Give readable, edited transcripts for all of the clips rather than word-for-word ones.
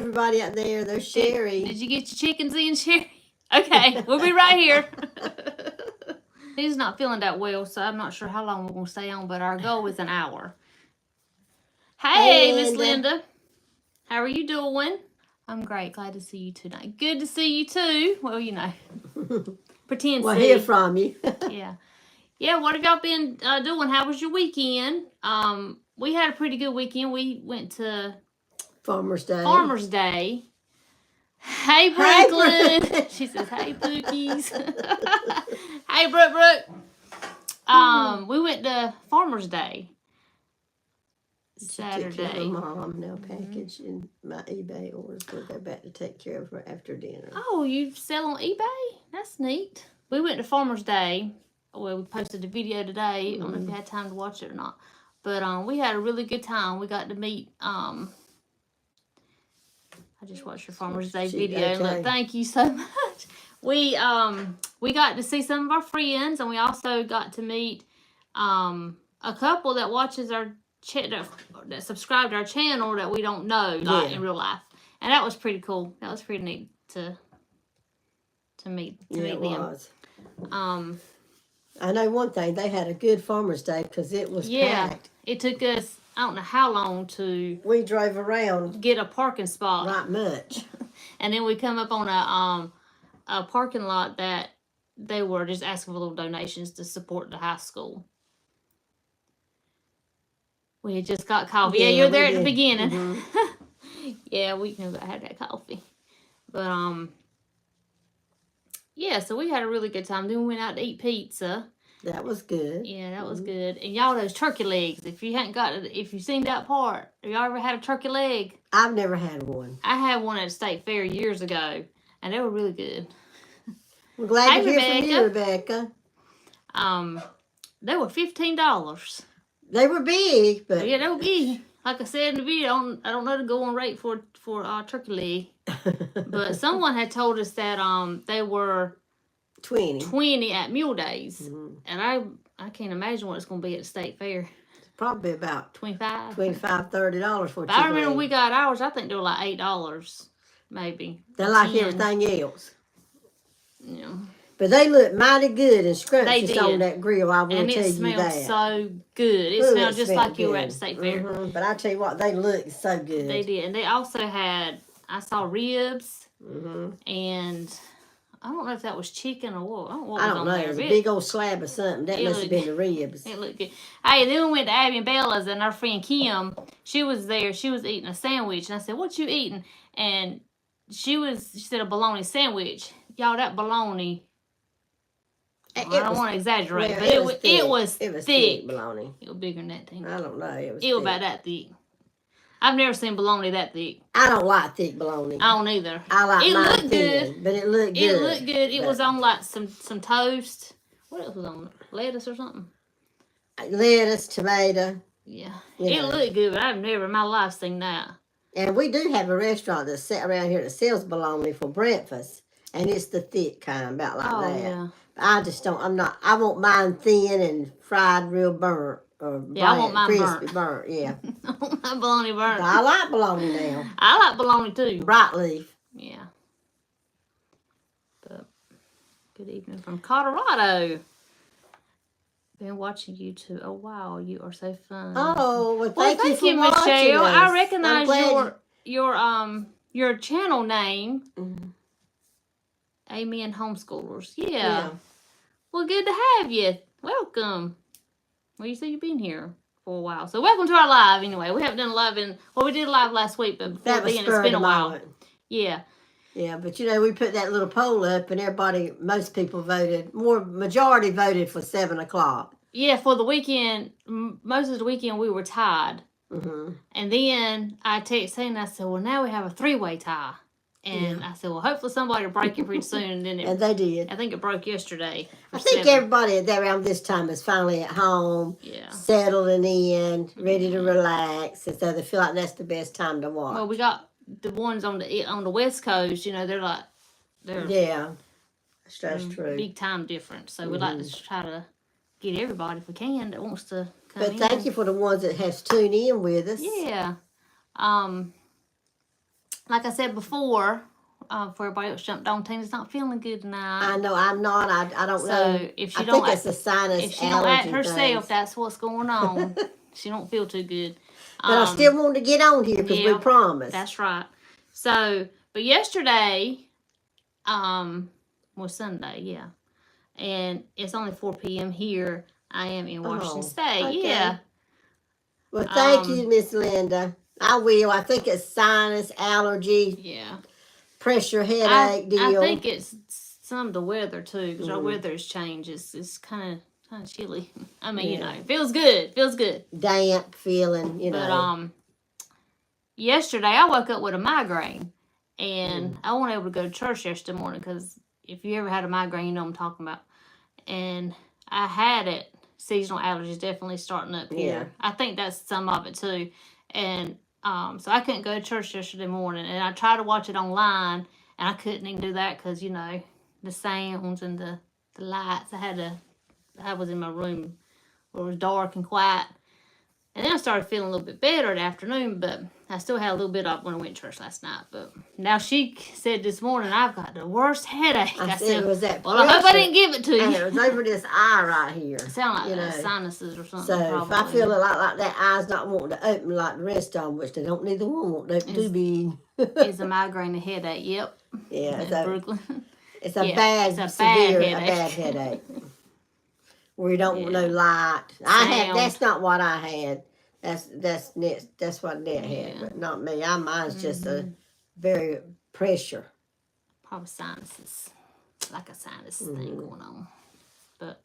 everybody out there. There's Sherry. Did you get your chickens in, Sherry? Okay, we'll be right here. He's not feeling that well, so I'm not sure how long we're going to stay on, but our goal is an hour. Hey, Miss Linda. How are you doing? I'm great. Glad to see you tonight. Good to see you, too. Well, you know. Pretend We'll hear from you. Yeah. Yeah, what have y'all been doing? How was your weekend? We had a pretty good weekend. We went to Farmer's Day. Farmer's Day. Hey, Brooklyn. She says, hey, Pookies. Hey, Brooke. We went to Farmer's Day Saturday. My mom no package in my eBay orders. We'll go back to take care of her after dinner. Oh, you sell on eBay? That's neat. We went to Farmer's Day. Well, we posted a video today. I don't know if you had time to watch it or not. But we had a really good time. We got to meet... I just watched your Farmer's Day video. Okay. Look, thank you so much. We got to see some of our friends, and we also got to meet a couple that watches our that subscribe to our channel that we don't know in real life, and that was pretty cool. That was pretty neat to meet them. Was. I know one thing. They had a good Farmer's Day because it was packed. It took us, I don't know how long to... We drove around. Get a parking spot. Not much. And then we come up on a parking lot that they were just asking for little donations to support the high school. We had just got coffee. Yeah, you're there at the beginning. Mm-hmm. Yeah, we knew I had that coffee. But, yeah, so we had a really good time. Then we went out to eat pizza. That was good. Yeah, that was good. And y'all, those turkey legs, if you've seen that part, have y'all ever had a turkey leg? I've never had one. I had one at State Fair years ago, and they were really good. We're glad to hear from you, Rebecca. They were $15. They were big, but... Yeah, they were big. Like I said in the video, I don't know the going rate for turkey leg. But someone had told us that they were 20 at Mule Days. Mm-hmm. And I can't imagine what it's going to be at the State Fair. It's probably about $25, $30 for a I remember we got ours, I think they were like $8, maybe. They're like everything else. Yeah. But they look mighty good and scrumptious on that grill, I will tell you that. And it smelled so good. It smelled just like you were at the State Fair. Mm-hmm. But I tell you what, they look so good. They did. And they also had, I saw ribs, and I don't know if that was chicken or what. I don't know. It was a big old slab of something. That must have been the ribs. It looked good. Hey, then we went to Abby and Bella's, and our friend Kim, she was there. She was eating a sandwich. And I said, what you eating? And she said a bologna sandwich. Y'all, that bologna... I don't want to exaggerate, but it was thick. Bologna. It was bigger than that thing. I don't know. It was about that thick. I've never seen bologna that thick. I don't like thick bologna. I don't either. I like mine thin, but it looked good. It looked good. It was on like some toast. What else was on it? Lettuce or something? Lettuce, tomato. Yeah. It looked good, but I've never in my life seen that. And we do have a restaurant that's set around here that sells bologna for breakfast. And it's the thick kind, about like that. Yeah. I just don't, I want mine thin and fried real burnt. Or I want mine crispy burnt. Yeah. I want my bologna burnt. But I like bologna now. I like bologna too. Bright leaf. Yeah. But good evening from Colorado. Been watching you too. Oh wow, you are so fun. Oh, well thank you for watching Michelle. Us. I recognize your channel name. Mm-hmm. Amen Homeschoolers. Yeah. Well, good to have you. Welcome. Well, you said you've been here for a while. So welcome to our live anyway. We haven't done a live we did a live last week, but before then it's been a while. Yeah. Yeah, but we put that little poll up and most people voted, majority voted for 7 o'clock. Yeah, for the weekend, most of the weekend we were tied. Mm-hmm. And then I texted saying, I said, well, now we have a 3-way tie. And I said, well, hopefully somebody will break it pretty soon. And they did. I think it broke yesterday. I think everybody around this time is finally at home, settling in, ready to relax. And so they feel like that's the best time to watch. Well, we got the ones on the West Coast, they're that's true. Big time difference. So we like to try to get everybody, if we can, that wants to come in. But thank you for the ones that has tuned in with us. Yeah. like I said before everybody else jumped on, Tina's not feeling good tonight. I know I'm not. I don't know. So if she I don't, think it's a sinus if she don't act herself, things. that's what's going on. She don't feel too good. But I still want to get on here because we promised. That's right. So, but yesterday, was Sunday, yeah, and it's only 4 p.m. here. I am in Washington State. Okay. Yeah. Well, thank you, Miss Linda. I will. I think it's sinus allergy. Yeah. Pressure headache deal. I think it's some of the weather too, because our weather's changed. It's kind of chilly. I mean, you know, it feels good. Feels good. Damp feeling, you know. But yesterday I woke up with a migraine, and I wasn't able to go to church yesterday morning because if you ever had a migraine, you know what I'm talking about. And I had it. Seasonal allergies definitely starting up here. Yeah. I think that's some of it too. And so I couldn't go to church yesterday morning, and I tried to watch it online, and I couldn't even do that because, you know, the sounds and the lights. I was in my room where it was dark and quiet. And then I started feeling a little bit better in the afternoon, but I still had a little bit up when I went to church last night. But now she said this morning, I've got the worst headache. I said, it was that pressure. Well, I hope I didn't give it to you. And it was over this eye right here. It sounded like sinuses or something. So probably. If I feel like that eye's not wanting to open like the rest of them, which they don't neither one want to open too big. It's a migraine and headache, yep. Yeah, it's a bad headache. Where you don't want no light. That's not what I had. That's what Nett had, but not me. Mine's just a very pressure. Probably sinuses, like a sinus thing going on. But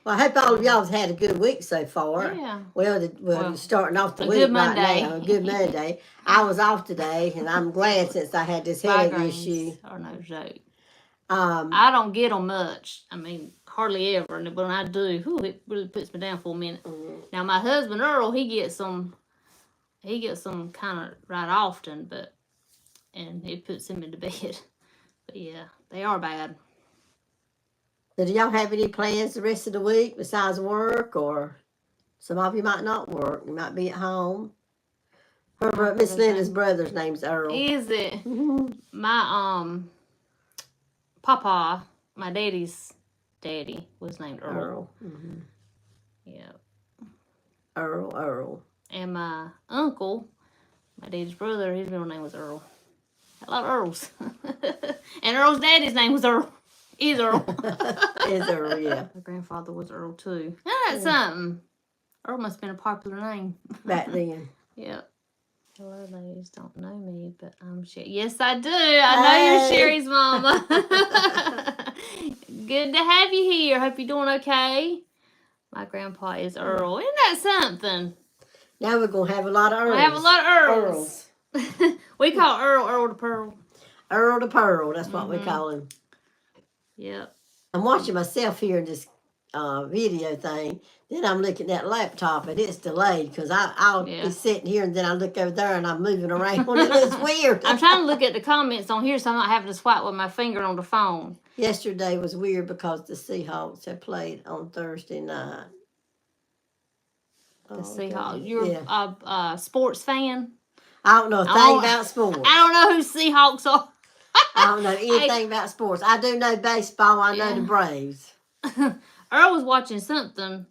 well, I hope all of y'all have had a good week so far. Yeah. Well, starting off the week right now. A good Monday. I was off today, and I'm glad since I had this headache issue. Are no joke. I don't get them much. I mean, hardly ever. And when I do, it really puts me down for a minute. Now, my husband, Earl, he gets them kind of right often, and it puts him into bed. But, yeah, they are bad. So do y'all have any plans the rest of the week besides work? Or some of you might not work. You might be at home. Miss Linda's brother's name's Earl. Is it? My, Papa, my daddy's daddy, was named Earl. Yeah. Earl. And my uncle, my daddy's brother, his middle name was Earl. A lot of Earls. And Earl's daddy's name was Earl. Is Earl. Is Earl, yeah. My grandfather was Earl too. That's something. Earl must have been a popular name. Back then. Yep. A lot of ladies don't know me, but I'm Sherry. Yes, I do. I know you're Sherry's mama. Good to have you here. Hope you're doing okay. My grandpa is Earl. Isn't that something? Now we're going to have a lot of Earls. We have a lot of Earls. We call Earl the Pearl. Earl the Pearl. That's what we call him. Yep. I'm watching myself here in this video thing. Then I'm looking at that laptop and it's delayed because I'll be sitting here and then I look over there and I'm moving around and it looks weird. I'm trying to look at the comments on here so I'm not having to swipe with my finger on the phone. Yesterday was weird because the Seahawks had played on Thursday night. The Seahawks. You're a sports fan? I don't know a thing about sports. I don't know who Seahawks are. I don't know anything about sports. I do know baseball. I know the Braves. Earl was watching something.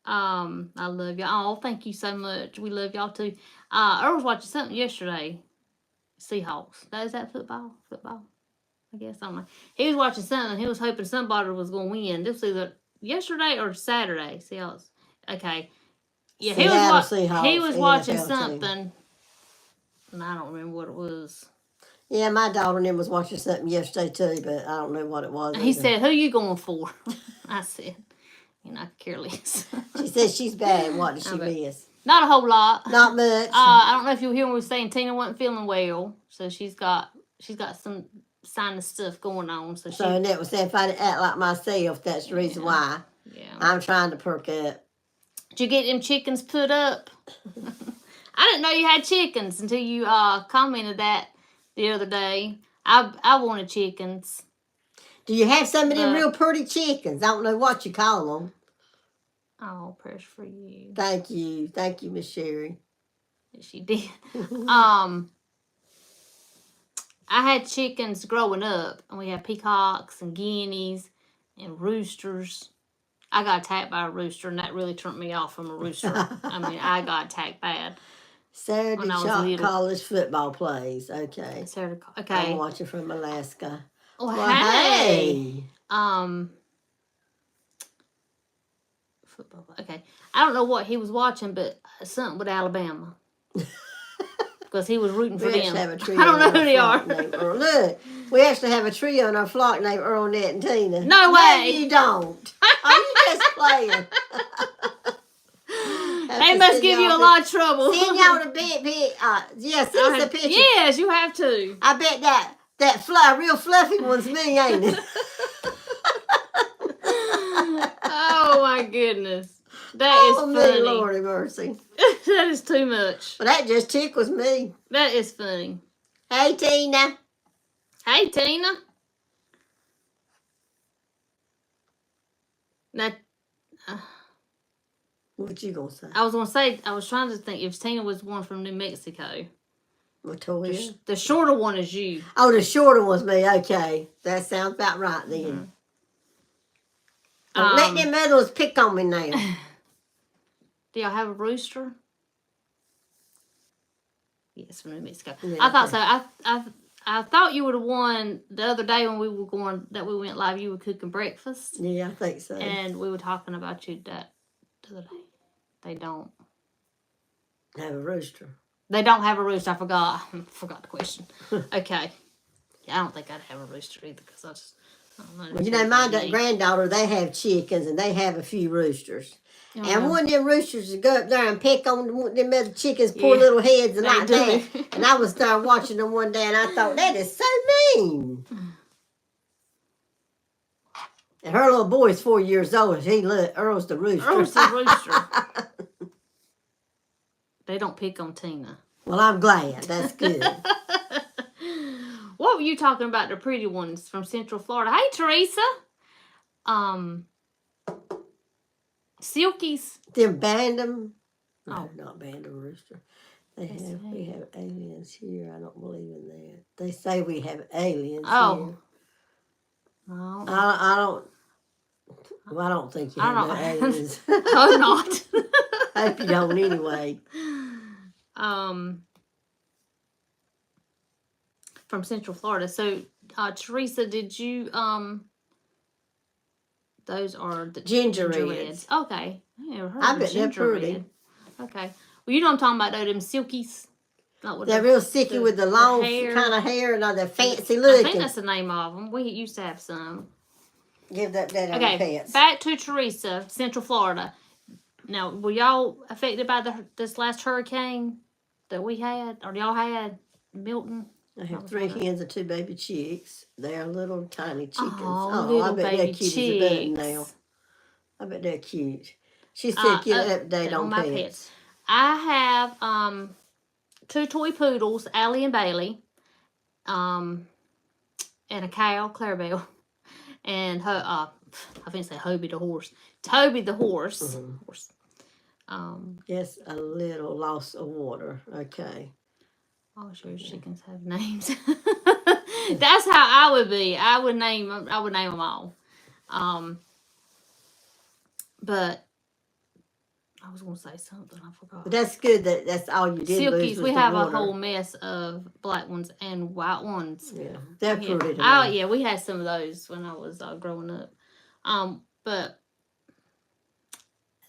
I love y'all. Oh, thank you so much. We love y'all too. Earl was watching something yesterday. Seahawks. Is that football? I guess. I don't know. He was watching something. He was hoping somebody was going to win. This was either yesterday or Saturday. Seahawks. Okay. Yeah, he was watching something. And I don't remember what it was. Yeah, my daughter and him was watching something yesterday too, but I don't know what it was. He said, "Who you going for?" I said, "You're not careless." She said she's bad. What did she miss? Not a whole lot. Not much. I don't know if you hear when we were saying Tina wasn't feeling well, so she's got some sinus stuff going on. So Nett was saying if I act like myself, that's the reason why. Yeah. I'm trying to perk up. Did you get them chickens put up? I didn't know you had chickens until you commented that the other day. I wanted chickens. Do you have some of them real pretty chickens? I don't know what you call them. Oh, prayers for you. Thank you, Miss Sherry. She did. I had chickens growing up, and we had peacocks and guineas and roosters. I got attacked by a rooster, and that really turned me off from a rooster. I mean, I got attacked bad. Saturday college football plays. Okay. Saturday, okay. I'm watching from Alaska. Well, hey. Football. Okay. I don't know what he was watching, but something with Alabama. Because he was rooting for them. Have a trio I don't know who they are. Look, we actually have a trio in our flock named Erwin, Nett, and Tina. No way. No, you don't. Are you just playing? They must give you a lot of trouble. Send y'all the big, yeah, send us a picture. Yes, you have to. I bet that real fluffy one's me, ain't it? Oh my goodness. That is funny. Lordy mercy. That is too much. Well, that just tickles me. That is funny. Hey, Tina. Hey, Tina. Now, what you gonna say? I was gonna say, I was trying to think if Tina was one from New Mexico. Latoya? The shorter one is you. Oh, the shorter one's me. Okay. That sounds about right then. Let them others pick on me now. Do y'all have a rooster? Yes, from New Mexico. Yeah, I thought so. I thought you were the one the other day when we went live. You were cooking breakfast. Yeah, I think so. And we were talking about you that the other day. They don't have a rooster. They don't have a rooster. I forgot the question. Okay. Yeah, I don't think I'd have a rooster either because I don't know. Well, you know, my granddaughter, they have chickens and they have a few roosters. Oh, and one of them roosters would go up there and peck on them other chickens' poor little heads and like that. And I was there watching them one day and I thought, that is so mean. And her little boy is 4 years old. Earl's the rooster. Earl's the rooster. They don't pick on Tina. Well, I'm glad. That's good. What were you talking about? The pretty ones from Central Florida. Hey, Teresa. Silkies. Them Bandom. No, not Bandom rooster. We have aliens here. I don't believe in that. They say we have aliens here. No. I don't think you have no aliens. Oh, not. I hope you don't anyway. From Central Florida. So, Teresa, did you, those are the ginger reds. Okay. I bet they're pretty. Red. Okay. Well, you know what I'm talking about, though, them silkies. They're real silky with the long kind of hair and all that fancy looking. I think that's the name of them. We used to have some. Give that on pets. Back to Teresa, Central Florida. Now, were y'all affected by this last hurricane that we had, or y'all had, Milton? I have 3 hens and 2 baby chicks. They are little tiny chickens. Oh, I bet they're cute as a button now. I bet they're cute. She said get an update on my pets. I have 2 toy poodles, Allie and Bailey, and a cow, Clarabelle, and her, I think say Hobie the horse. Toby the horse. Mm-hmm. Yes, a little loss of water. Okay. Oh, sure, chickens have names. That's how I would be. I would name them all. But I was going to say something. I forgot. But that's good that that's all you did. Silkies, we have a whole mess of black ones and white ones. Yeah, they're pretty. Yeah, we had some of those when I was growing up. But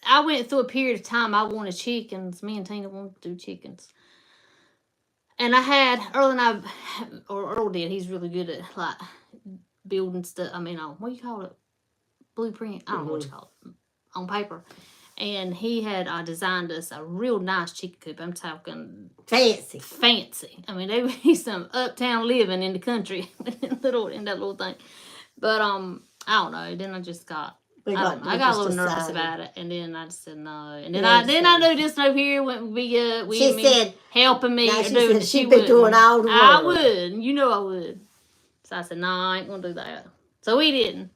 I went through a period of time I wanted chickens. Me and Tina wanted to do chickens. And I had, Earl did, he's really good at, like, building stuff, what do you call it? Blueprint? I don't know what you call it. On paper. And he had designed us a real nice chicken coop. I'm talking... Fancy. They would be some uptown living in the country in that little thing. But, I don't know. Then I just got... I got a little nervous about it, and then I just said no. And then I knew this over here wouldn't be good. She said helping me. She'd be doing all the work. I would. You know I would. So I said no, I ain't gonna do that. So we didn't.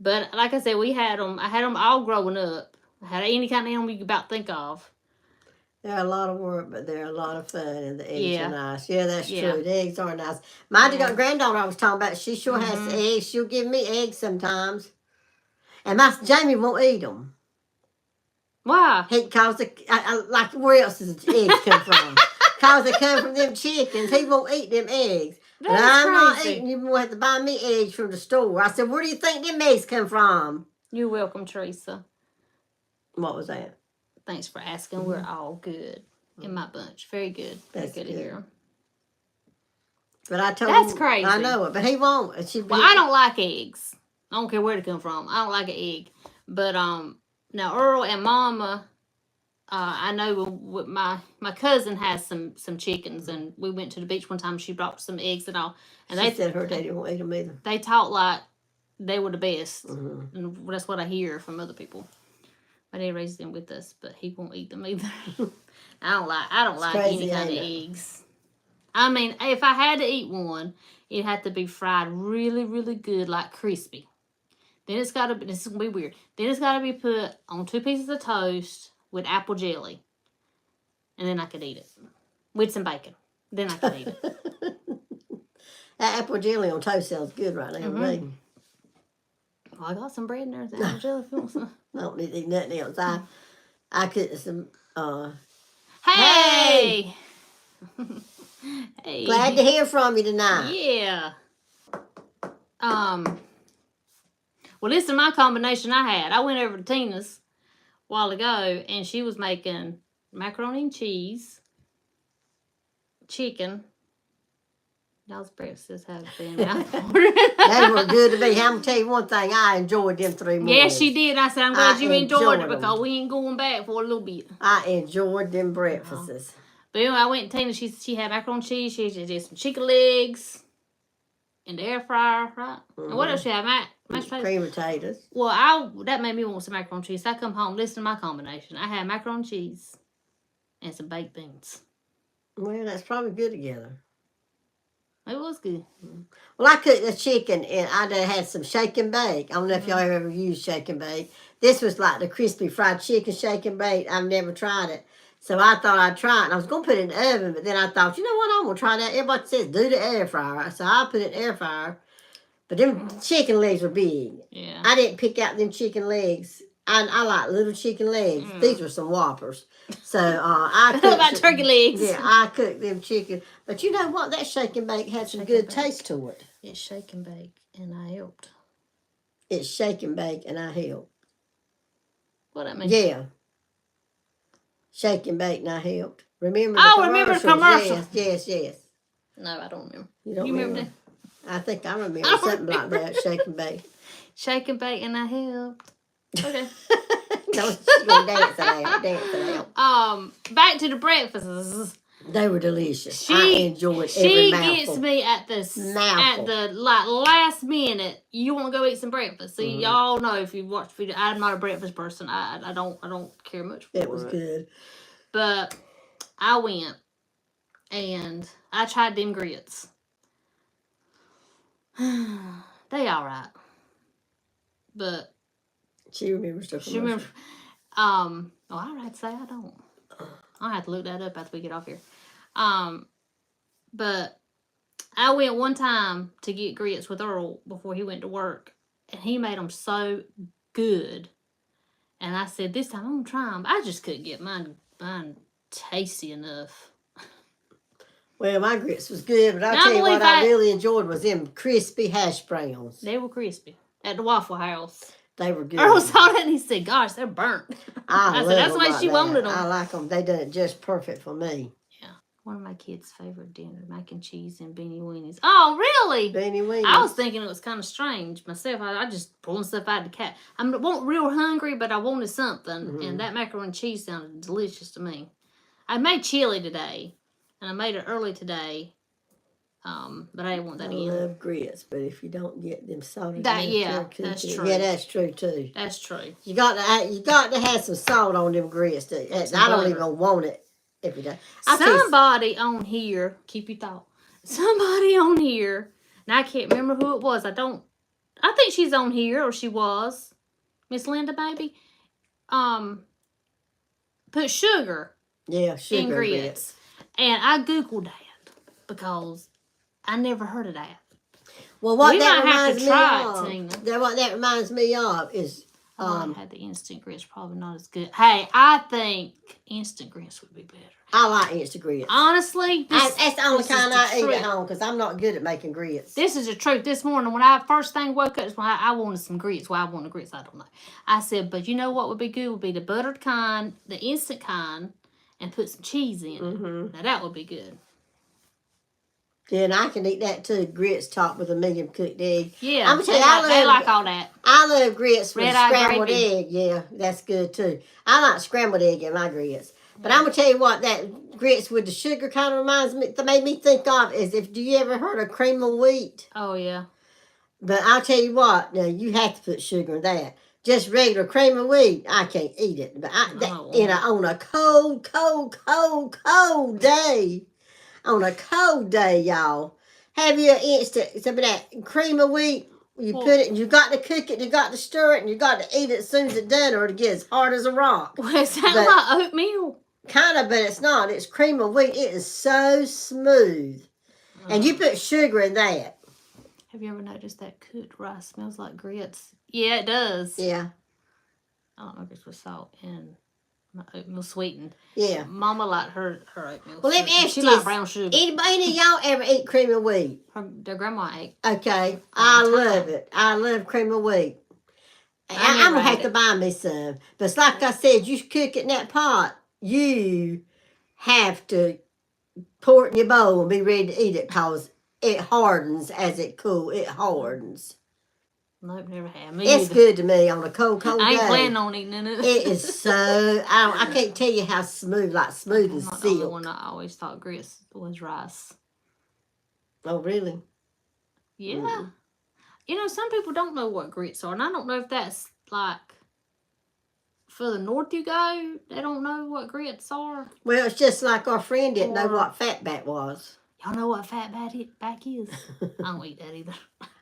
But like I said, we had them. I had them all growing up. I had any kind of animal you could about think of. They're a lot of work, but they're a lot of fun, and the eggs are nice. Yeah, that's true. The eggs are nice. My granddaughter I was talking about, she sure has eggs. She'll give me eggs sometimes. And my Jamie won't eat them. Why? Cause like where else does the eggs come from? Cause they come from them chickens. He won't eat them eggs. But I'm not eating. You will have to buy me eggs from the store. I said, where do you think them eggs come from? You're welcome, Teresa. What was that? Thanks for asking. We're all good in my bunch. Very good. Very good to hear. But I told him. That's crazy. I know it, but he won't. Well, I don't like eggs. I don't care where they come from. I don't like an egg. But now Earl and Mama, I know my cousin has some chickens, and we went to the beach one time. She brought some eggs and all, and she said her daddy won't eat them either. They talk like they were the best, and that's what I hear from other people. My dad raised them with us, but he won't eat them either. I don't like any kind of eggs. I mean, if I had to eat one, it'd have to be fried really, really good, like crispy. Then it's got to be, this is going to be weird. Then it's got to be put on 2 pieces of toast with apple jelly. And then I could eat it. With some bacon. Then I could eat it. That apple jelly on toast sounds good right now, right? Well, I got some bread in there. Apple jelly if you want some. I don't need to eat nothing else. I cooked some, Hey! Hey! Glad to hear from you tonight. Yeah. Well, listen to my combination I had. I went over to Tina's a while ago, and she was making macaroni and cheese, chicken. Y'all's breakfasts have been out. They were good to me. I'm going to tell you one thing. I enjoyed them 3 mornings. Yes, she did. I said, I'm glad you enjoyed it because we ain't going back for a little bit. I enjoyed them breakfasts. But anyway, I went to Tina. She had macaroni and cheese. She did some chicken legs in the air fryer, right? And what else she had? Mashed potatoes. Cream potatoes. Well, that made me want some macaroni and cheese. So I come home, listen to my combination. I had macaroni and cheese and some baked beans. Well, that's probably good together. It was good. Well, I cooked the chicken, and I done had some shake and bake. I don't know if y'all ever used shake and bake. This was like the crispy fried chicken shake and bake. I've never tried it. So I thought I'd try it. And I was going to put it in the oven, but then I thought, you know what, I'm going to try that. Everybody says do the air fryer. So I put it in the air fryer. But them chicken legs were big. Yeah. I didn't pick out them chicken legs. I like little chicken legs. These were some whoppers. So I cooked. What about turkey legs? Yeah, I cooked them chicken. But you know what? That shake and bake had some good taste to it. It's shake and bake, and I helped. It's shake and bake, and I helped. What that mean? Yeah. Shake and bake, and I helped. Remember remember the commercial. Yes. No, I don't remember. You don't remember that? I think I remember something like that. Shake and bake. Shake and bake, and I helped. Okay. No, she's gonna dance it out. Back to the breakfasts. They were delicious. I enjoyed every mouthful. She gets me at the last minute. You want to go eat some breakfast? See, y'all know if you watch video, I'm not a breakfast person. I don't care much for it. It was good. But I went and I tried them grits. They all right, but she remembers the commercial. She remembers. Oh, all right. Say I don't. I'll have to look that up after we get off here. But I went one time to get grits with Earl before he went to work, and he made them so good. And I said, this time I'm gonna try them. I just couldn't get mine tasty enough. Well, my grits was good, but I'll tell you what I really enjoyed was them crispy hash browns. They were crispy at the Waffle House. They were good. Earl saw that and he said, gosh, they're burnt. I said, that's why she wanted them. I like them. They done it just perfect for me. Yeah. One of my kids' favorite dinner, mac and cheese and beanie weenies. Oh, really? Beanie weenies. I was thinking it was kind of strange myself. I just pulling stuff out of the cat. I wasn't real hungry, but I wanted something. And that macaroni and cheese sounded delicious to me. I made chili today. And I made it early today. But I didn't want that again. I love grits, but if you don't get them salted, that's true. Yeah, that's true too. That's true. You got to have some salt on them grits. I don't even want it every day. Somebody on here, keep your thought. Somebody on here, and I can't remember who it was. I think she's on here, or she was. Miss Linda, maybe. Put sugar Yeah, sugar in grits. And I Googled that because I never heard of that. Well, what we that might have reminds to try me it, of, Tina. what that reminds me of is I might have the instant grits, probably not as good. Hey, I think instant grits would be better. I like instant grits. Honestly, that's the only kind I eat at home because I'm not good at making grits. This is the truth. This morning, when I first thing woke up, when I wanted some grits. Why I wanted grits, I don't know. I said, but you know what would be good? Would be the buttered kind, the instant kind, and put some cheese in it. Now that would be good. Yeah, and I can eat that too. Grits topped with a medium cooked egg. Yeah, I'm gonna tell you, they like all that. I love grits with scrambled gravy. egg. Yeah, that's good too. I like scrambled egg in my grits. But I'm gonna tell you what, that grits with the sugar kind of reminds me. That made me think of is do you ever heard of cream of wheat? Oh yeah. But I'll tell you what, now you have to put sugar in that. Just regular cream of wheat, I can't eat it. But on a cold day. On a cold day, y'all. Have you some of that cream of wheat? You put it, and you got to cook it, you got to stir it, and you got to eat it as soon as it's done, or it gets as hard as a rock. Well, it sounds like oatmeal. Kind of, but it's not. It's cream of wheat. It is so smooth. And you put sugar in that. Have you ever noticed that cooked rice smells like grits? Yeah, it does. Yeah. I don't know if it's with salt and oatmeal sweetened. Yeah. Mama liked her oatmeal. Well, let me ask you this. She liked brown sugar. Any of y'all ever eat cream of wheat? Their grandma ate. Okay. I love it. I love cream of wheat. I'm going to have to buy me some. But it's like I said, you cook it in that pot. You have to pour it in your bowl and be ready to eat it because it hardens as it cools. It hardens. Nope, never have. It's good to me on a cold day. I ain't planning on eating it. It is so, I can't tell you how smooth as silk. I'm not the only one. I always thought grits was rice. Oh, really? Yeah. Mm. You know, some people don't know what grits are, and I don't know if that's like further north you go, they don't know what grits are. Well, it's just like our friend didn't know what fatback was. Y'all know what fatback is? I don't eat that either.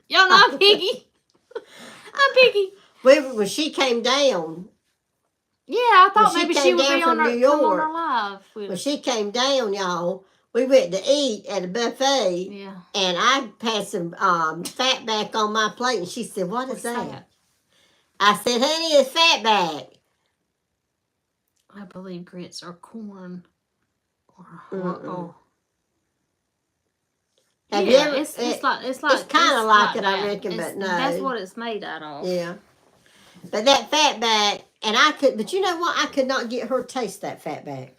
Y'all know I'm piggy. I'm piggy. When she came down. Yeah, I thought maybe she would be on her, New York, come on her live. When she came down, y'all, we went to eat at a buffet. Yeah. And I passed some fatback on my plate, and she said, "What is that?" I said, "Honey, it's fatback." I believe grits are corn. Have you ever? It's like it's kind of like it, I reckon, but no. That's what it's made out of. Yeah. But that fatback, but you know what? I could not get her to taste that fatback.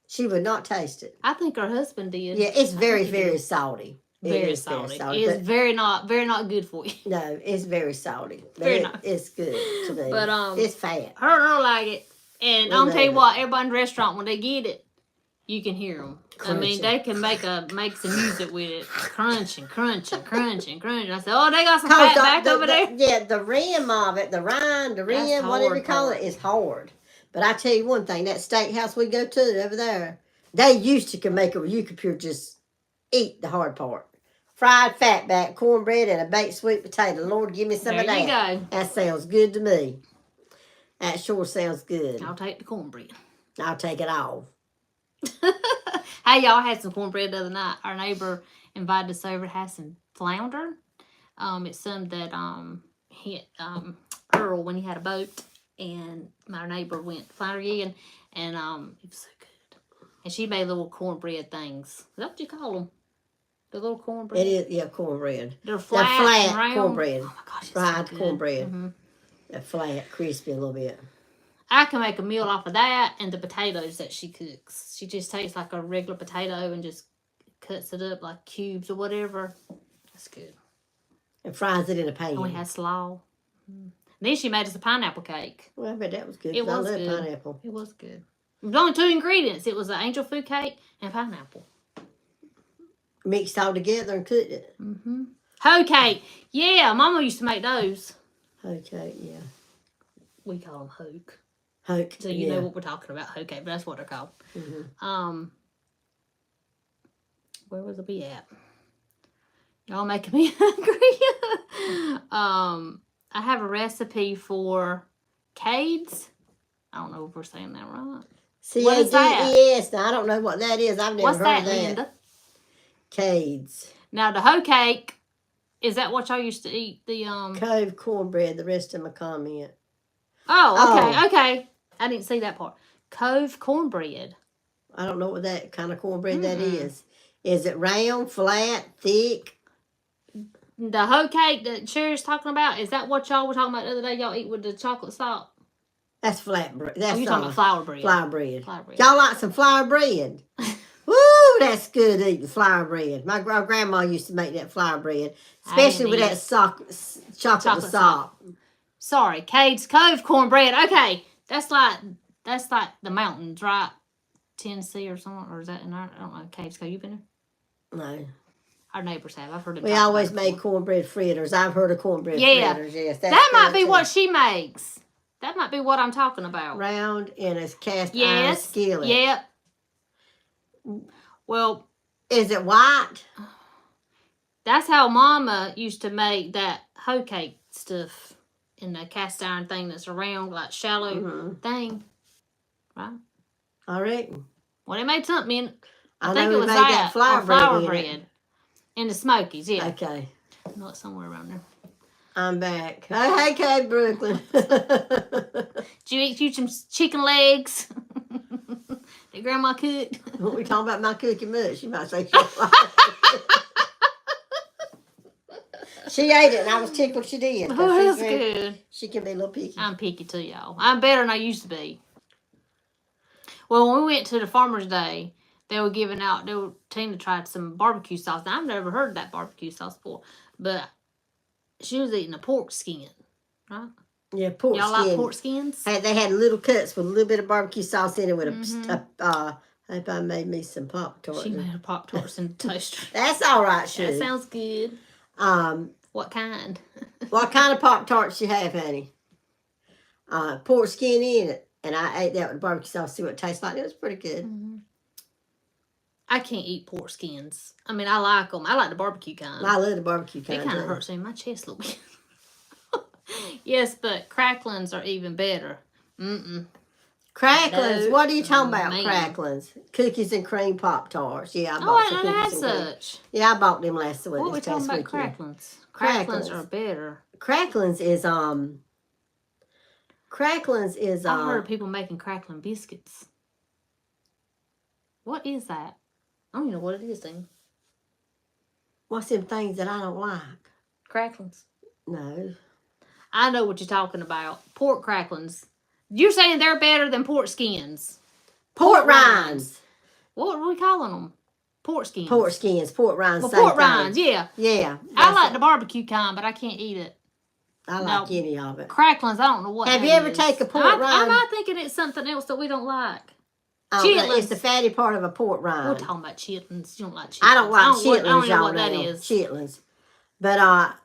She would not taste it. I think her husband did. Yeah, it's very salty. Very salty. It's very not good for you. No, it's very salty. It's good to me. But it's fat. Her like it, and I'm tell you what, everybody in the restaurant when they get it, you can hear them. Crunching. I mean, they can make some music with it, crunching. I said, oh, they got some fatback over there. Yeah, the rim of it, the rind, whatever you call it, is hard. But I tell you one thing, that steakhouse we go to over there, they used to make it where you could pure just eat the hard part. Fried fatback, cornbread, and a baked sweet potato. Lord, give me some of that. There you go. That sounds good to me. That sure sounds good. I'll take the cornbread. I'll take it all. Hey, y'all, had some cornbread the other night. Our neighbor invited us over to have some flounder. It's some that Earl, when he had a boat, and my neighbor went flounder gigging, and it was so good. And she made little cornbread things. Is that what you call them? The little cornbread? It is, yeah, cornbread. They're flat and round. Cornbread. Oh my gosh, fried so cornbread. Mm-hmm. They're flat, crispy a little bit. I can make a meal off of that and the potatoes that she cooks. She just takes like a regular potato and just cuts it up like cubes or whatever. That's good. And fries it in a pan. And we had slaw. Mm-hmm. Then she made us a pineapple cake. Well, I bet that was good. It was good. I love pineapple. It was good. It was only 2 ingredients. It was an angel food cake and pineapple. Mixed all together and cooked it. Mm-hmm. Hoe cake. Yeah, Mama used to make those. Hoe cake, yeah. We call them hoke. Hoke, so you know what we're talking about, hoe cake, but that's what they're called. Mm-hmm. Where was it be at? Y'all making me hungry. I have a recipe for cades. I don't know if we're saying that right. CADES. Now I don't know what that is. I've never What's heard that, of that. Linda? Cades. Now the hoe cake, is that what y'all used to eat? The Cove cornbread. The rest of my comment. Oh, okay. I didn't see that part. Cove cornbread. I don't know what that kind of cornbread that is. Is it round, flat, thick? The hoe cake that Sherry's talking about, is that what y'all were talking about the other day? Y'all eat with the chocolate salt? That's flat bread. That's you're talking about flour bread. Flour bread. Y'all like some flour bread? Woo, that's good eating flour bread. My grandma used to make that flour bread, especially with that chocolate salt. Sorry, Cade's Cove cornbread. Okay, that's like the mountains, right? Tennessee or something, or is that in our? I don't know. Cade's Cove. You been there? No. Our neighbors have. I've heard it. We always made cornbread fritters. I've heard of cornbread fritters. Yes, that might be what she makes. That might be what I'm talking about. Round in a cast iron skillet. Yep. Well, is it white? That's how Mama used to make that hoe cake stuff in the cast iron thing that's around, like shallow thing. Right? I reckon. Well, they made something. I think it was that flour bread. In the Smokies, yeah. Okay. No, it's somewhere around there. I'm back. Hey, Kate, Brooklyn. Did you eat you some chicken legs that Grandma cooked? What we talking about my cooking much? She might say she ate it, and I was tickled she did. Oh, that's good. She can be a little picky. I'm picky too, y'all. I'm better than I used to be. Well, when we went to the Farmer's Day, they were giving out, Tina tried some barbecue sauce. Now, I've never heard of that barbecue sauce before, but she was eating a pork skin, right? Yeah, pork skin. Y'all like pork skins? They had little cuts with a little bit of barbecue sauce in it with I hope I made me some Pop-Tarts. She made her Pop-Tarts in the toaster. That's all right, Sue. That sounds good. What kind? What kind of Pop-Tarts you have, honey? Pork skin in it. And I ate that with barbecue sauce, see what it tastes like. It was pretty good. I can't eat pork skins. I mean, I like them. I like the barbecue kind. I love the barbecue kind. It kind of hurts me in my chest a little bit. Yes, but cracklings are even better. Cracklings? No, what are you talking about, cracklings? Cookies and cream Pop-Tarts. Yeah, I bought some cookies and cream. Yeah, I bought them last week. What are we talking about, cracklings? Cracklings are better. Cracklings is, I heard of people making crackling biscuits. What is that? I don't even know what it is, thing. What's them things that I don't like? Cracklings. No. I know what you're talking about. Pork cracklings. You're saying they're better than pork skins. Pork rinds. What are we calling them? Pork skins. Pork skins. Pork rinds. Well, pork rinds, yeah. Yeah. I like the barbecue kind, but I can't eat it. I like any of it. Cracklings, I don't know what. Have you ever taken a pork rind? I'm not thinking it's something else that we don't like. Chitlins. It's the fatty part of a pork rind. We're talking about chitlins. You don't like chitlins. I don't like chitlins. I don't know what that is. Chitlins. But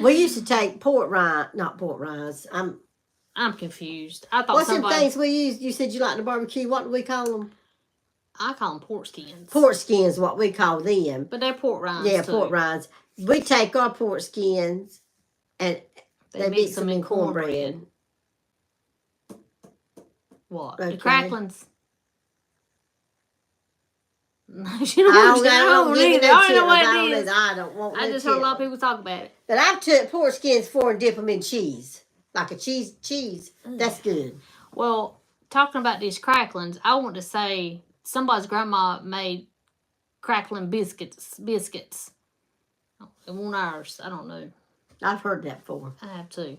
we used to take pork rind, not pork rinds. I'm confused. I thought what's some things we used? You said you like the barbecue. What do we call them? I call them pork skins. Pork skins, what we call them. But they're pork rinds. Yeah, too. Pork rinds. We take our pork skins and they mix them in cornbread. What? Okay. The cracklings. No, she don't understand. I don't know what it is. I don't want I just heard a lot of people talk about it. But I've took pork skins before and dip them in cheese. Like a cheese. That's good. Well, talking about these cracklings, I want to say somebody's grandma made crackling biscuits. It wasn't ours. I don't know. I've heard that before. I have too.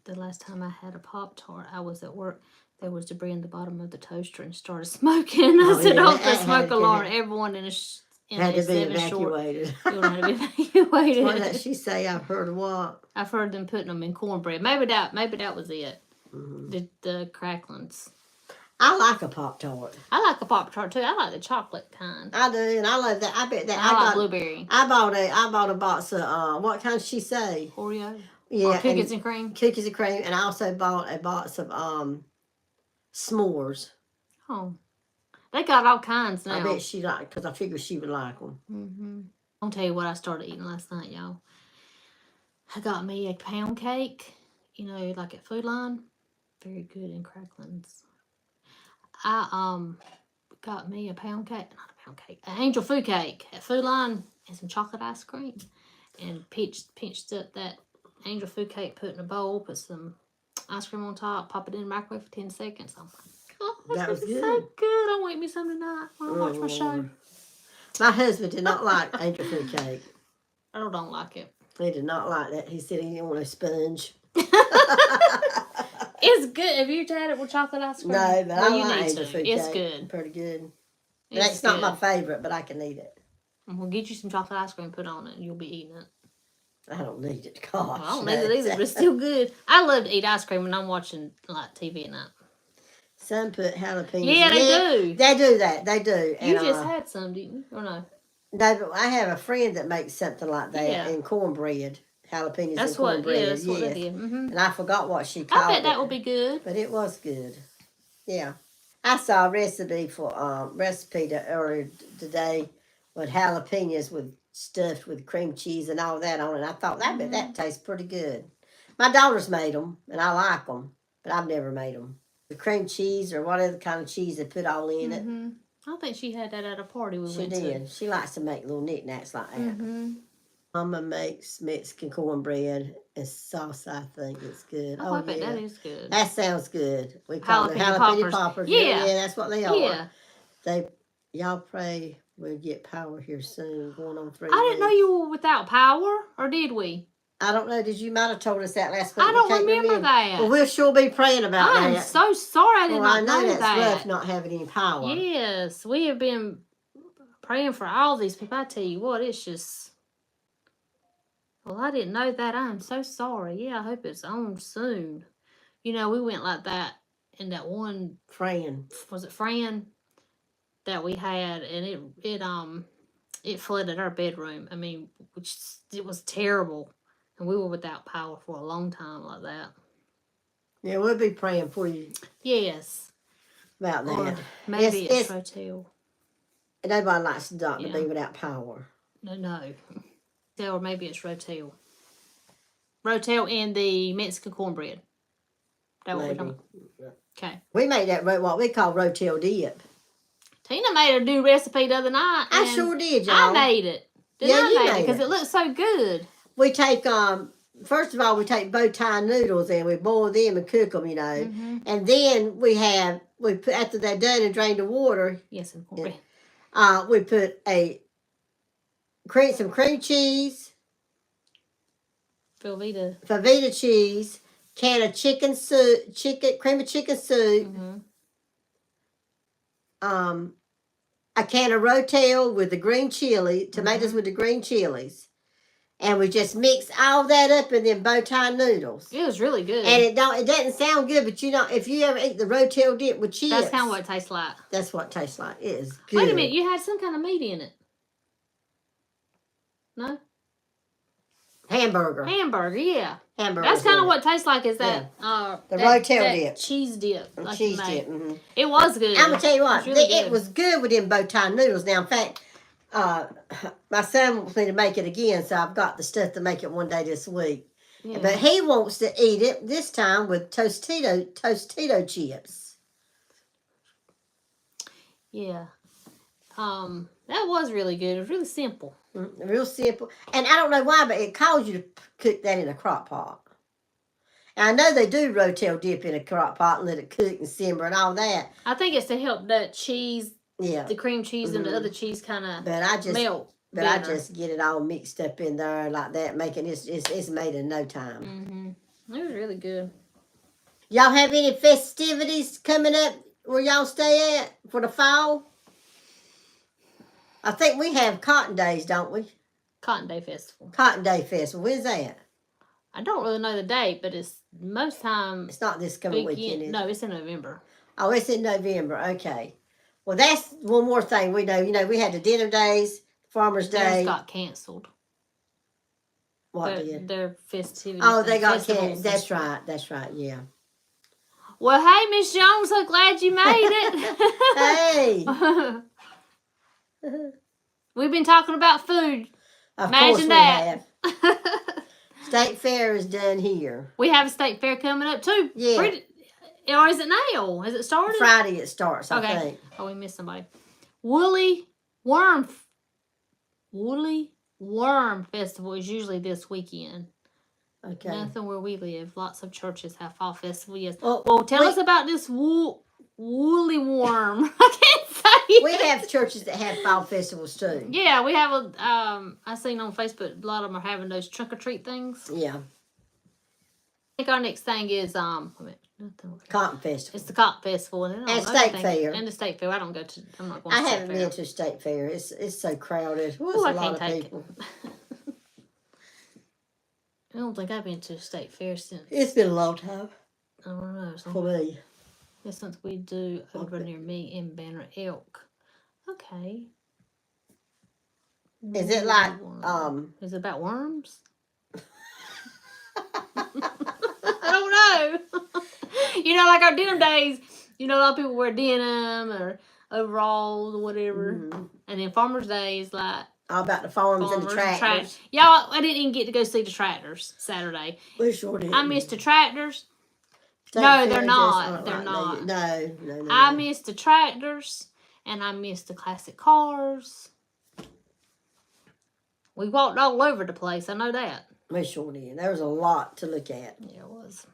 The last time I had a Pop-Tart, I was at work. There was debris in the bottom of the toaster and started smoking. I set off the smoke alarm. Everyone in a had to be evacuated. You had to be evacuated. What did she say? I've heard of what? I've heard them putting them in cornbread. Maybe that was it. The cracklings. I like a Pop-Tart. I like a Pop-Tart too. I like the chocolate kind. I do, and I love that. I bet that I like blueberry. I bought a box of what kind did she say? Oreo. Yeah, or cookies and cream. Cookies and cream, and I also bought a box of s'mores. Oh, they got all kinds now. I bet she liked, because I figured she would like them. I'll tell you what I started eating last night, y'all. I got me a pound cake, like at Food Line. Very good in cracklings. I got me an angel food cake at Food Line and some chocolate ice cream, and pinched up that angel food cake, put in a bowl, put some ice cream on top, pop it in the microwave for 10 seconds. I'm like, that was good. So good. I want to eat me some tonight when I watch my show. My husband did not like angel food cake. I don't like it. He did not like that. He said he didn't want a sponge. It's good. Have you had it with chocolate ice cream? No, but well, I like angel food cake. It's good. Pretty good. It's not my favorite, but I can eat it. We'll get you some chocolate ice cream, put on it, and you'll be eating it. I don't need it. Gosh, well, I don't need it either, but it's still good. I love to eat ice cream when I'm watching TV at night. Some put jalapenos. Yeah, they do. They do that. They do. You just had some, didn't you? Or no? No, but I have a friend that makes something like that in cornbread. Jalapenos and cornbread. Yeah, that's what they did. Mm-hmm. And I forgot what she called it. I bet that would be good. But it was good. Yeah. I saw a recipe earlier today with jalapenos stuffed with cream cheese and all that on it. I thought, I bet that tastes pretty good. My daughter's made them, and I like them, but I've never made them. The cream cheese or whatever kind of cheese they put all in it. I think she had that at a party we went to. She did. She likes to make little knickknacks like that. Mama makes Mexican cornbread and salsa. I think it's good. I bet that is good. That sounds good. We call them jalapeno poppers. Yeah, that's what they are. Yeah. Y'all pray we'll get power here soon. Going on 3 weeks. I didn't know you were without power, or did we? I don't know. Did you might have told us that last week? I don't remember that. Well, we'll sure be praying about that. I'm so sorry I did not know that. I know that's rough not having any power. Yes, we have been praying for all these people. I tell you what, it's just... Well, I didn't know that. I'm so sorry. Yeah, I hope it's on soon. You know, we went like that in that one... Fran. Was it Fran? That we had, and it flooded our bedroom. I mean, it was terrible. And we were without power for a long time like that. Yeah, we'll be praying for you. Yes. About that. Or maybe it's Rotel. Nobody likes to be without power. No. Or maybe it's Rotel. Rotel and the Mexican cornbread. That what we're talking about? Okay. We made that what we call Rotel dip. Tina made a new recipe the other night. I sure did, y'all. I made it. I made it because it looked so good. We take, first of all, we take bow tie noodles and we boil them and cook them, you know. And then we put, after they're done and drained the water. Yes, and cornbread. We put some cream cheese. Velveeta cheese. Can of chicken soup, cream of chicken soup. A can of Rotel with the green chili, tomatoes with the green chilies. And we just mix all that up in them bow tie noodles. It was really good. And it doesn't sound good, but you know, if you ever eat the Rotel dip with chips. That's kind of what it tastes like. That's what it tastes like. It is good. Wait a minute, you had some kind of meat in it. No? Hamburger, yeah. Hamburger. That's kind of what it tastes like, is that the Rotel dip. Cheese dip. Like cheese dip. It was good. I'm going to tell you what, it was good with them bow tie noodles. Now, in fact, my son wants me to make it again, so I've got the stuff to make it one day this week. Yeah. But he wants to eat it this time with Tostito chips. Yeah. That was really good. It was really simple. Real simple. And I don't know why, but it calls you to cook that in a crock pot. And I know they do Rotel dip in a crock pot and let it cook and simmer and all that. I think it's to help that cheese, the cream cheese and the other cheese kind of melt. But I just get it all mixed up in there like that, making it's made in no time. It was really good. Y'all have any festivities coming up where y'all stay at for the fall? I think we have Cotton Days, don't we? Cotton Day Festival. Cotton Day Festival. When's that? I don't really know the date, but it's most time. It's not this coming weekend, is it? No, it's in November. Oh, it's in November. Okay. Well, that's one more thing we know. You know, we had the dinner days, Farmer's Day. Theirs got canceled. What did? Their festivities. Oh, they got canceled. That's right. That's right. Yeah. Well, hey, Miss Jones, so glad you made it. Hey. We've been talking about food. Imagine that. State fair is done here. We have a state fair coming up too. Yeah. Or is it now? Has it started? Friday it starts, I think. Oh, we missed somebody. Woolly Worm Festival is usually this weekend. Okay. Nothing where we live. Lots of churches have fall festival. Yes. Well, tell us about this woolly worm. I can't say it. We have churches that have fall festivals too. Yeah, we have I seen on Facebook a lot of them are having those trick or treat things. Yeah. I think our next thing is Cotton Festival. It's the Cotton Festival and State Fair. And the State Fair. I'm not going to I haven't been to State Fair. It's so crowded. Ooh, it's a lot of people. I don't think I've been to a State Fair since. It's been a long time. I don't know. For me. Since we do over near me in Banner Elk. Okay. Is it like Is it about worms? I don't know. Like our denim days, a lot of people wear denim or overalls or whatever. Mm-hmm. And then Farmer's Day is like all about the farms and the tractors. Y'all, I didn't even get to go see the tractors Saturday. We sure did. I missed the tractors. No, they're not. They're not. No. I missed the tractors and I missed the classic cars. We walked all over the place. I know that. We sure did. There was a lot to look at. Yeah, it was.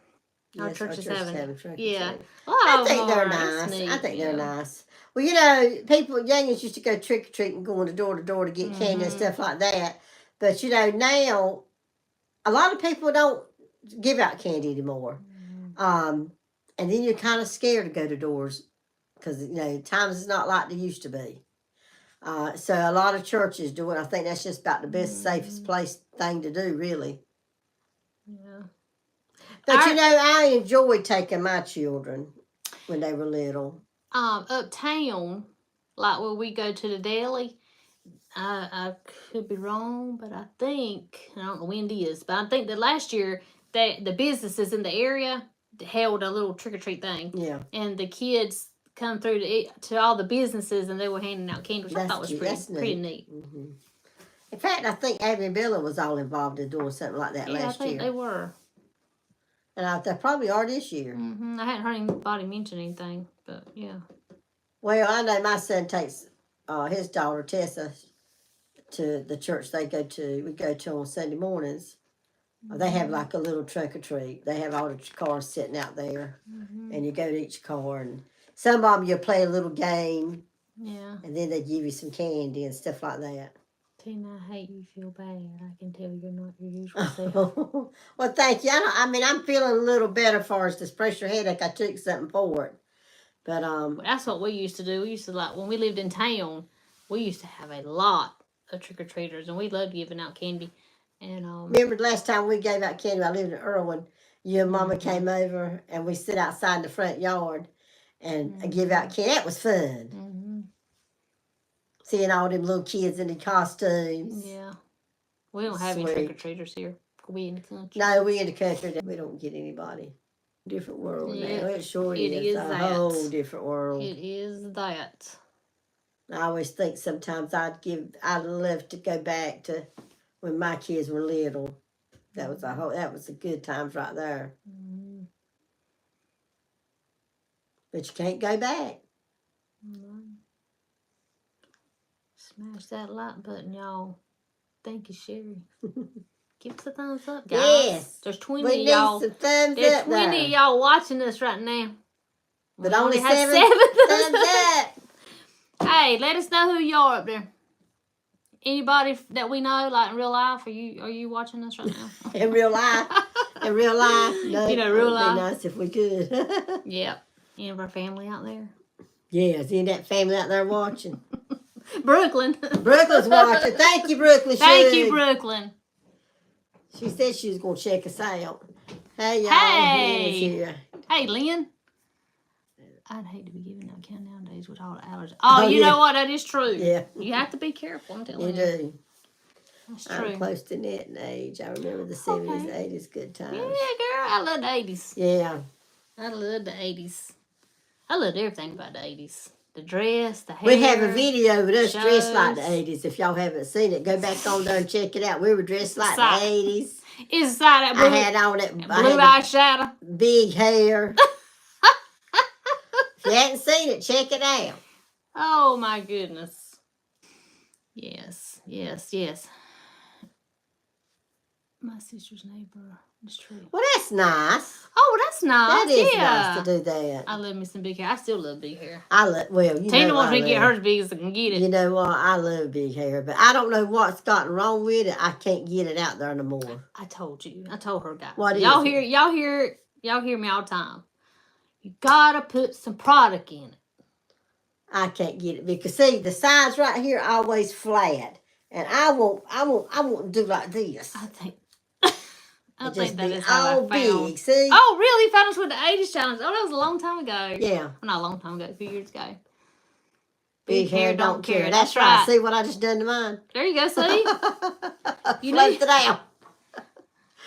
Yes, our church is having. Yeah. I think they're nice. I think they're nice. Well, people, youngins used to go trick or treating, going to door to get candy and stuff like that. But now, a lot of people don't give out candy anymore. And then you're kind of scared to go to doors because times is not like they used to be. So a lot of churches do it. I think that's just about the best, safest thing to do, really. Yeah. But I enjoyed taking my children when they were little. Uptown, like where we go to the deli, I could be wrong, but I think, I don't know when it is, but I think that last year the businesses in the area held a little trick-or-treat thing. Yeah. And the kids come through to all the businesses and they were handing out candy, which I thought was pretty neat. Mm-hmm. In fact, I think Abby and Bella was all involved in doing something like that last year. I think they were. And they probably are this year. Mm-hmm. I hadn't heard anybody mention anything, but yeah. Well, I know my son takes his daughter, Tessa, to the church we go to on Sunday mornings. Mm-hmm. They have like a little trick or treat. They have all the cars sitting out there. Mm-hmm. And you go to each car. And some of them you play a little game. Yeah. And then they give you some candy and stuff like that. Tina, I hate you feel bad. I can tell you're not your usual self. Well, thank you. I'm feeling a little better as far as this pressure headache. I took something for it. But that's what we used to do. We used to, like, when we lived in town, we used to have a lot of trick-or-treaters, and we loved giving out candy. And remember the last time we gave out candy, I lived in Erwin, you and Mama came over, and we sit outside in the front yard and give out candy. That was fun. Mm-hmm. Seeing all them little kids in the costumes. Yeah. We don't have any trick-or-treaters here. We in the country. No, we in the country. We don't get anybody. Different world now. It sure is a whole different world. It is that. I always think sometimes I'd love to go back to when my kids were little. That was a good times right there. Mm-hmm. But you can't go back. Mm-hmm. Smash that like button, y'all. Thank you, Sherry. Give us a thumbs up, guys. Yes. There's 20 of y'all. There's 20 of y'all watching us right now. But only have 7 thumbs up. Hey, let us know who you are up there. Anybody that we know, like in real life, are you watching us right now? In real life? In real life? No, real life. It'd be nice if we could. Yep. Any of our family out there? Yes, any of that family out there watching. Brooklyn. Brooklyn's watching. Thank you, Brooklyn. Thank you, Brooklyn. She said she was going to check us out. Hey, y'all. Hey. Hey, Lynn. I'd hate to be giving out candy nowadays with all the allergies. Oh, you know what? That is true. Yeah. You have to be careful, I'm telling you. You do. That's true. I'm close to Nett in age. I remember the 70s, 80s, good times. Yeah, girl. I love the 80s. Yeah. I love the 80s. I loved everything about the 80s. The dress, the hair. We have a video of us dressed like the 80s. If y'all haven't seen it, go back on there and check it out. We were dressed like the 80s. Inside that blue, I had on it. Blue eyeshadow. Big hair. If you hadn't seen it, check it out. Oh, my goodness. Yes. My sister's neighbor is true. Well, that's nice. Oh, that's nice. That is nice to do that. I love me some big hair. I still love big hair. Tina wants me to get hers big as I can get it. You know what? I love big hair, but I don't know what's gotten wrong with it. I can't get it out there no more. I told you. I told her, guys. What y'all is y'all hear me all the time. You gotta put some product in it. I can't get it because see the sides right here are always flat, and I won't do like this. I think that is how I found. Big, see? Oh, really? You found us with the 80s challenge. Oh, that was a long time ago. Yeah. Well, not a long time ago. A few years ago. Big hair don't care. That's right. See what I just done to mine? There you go, see? You know it out.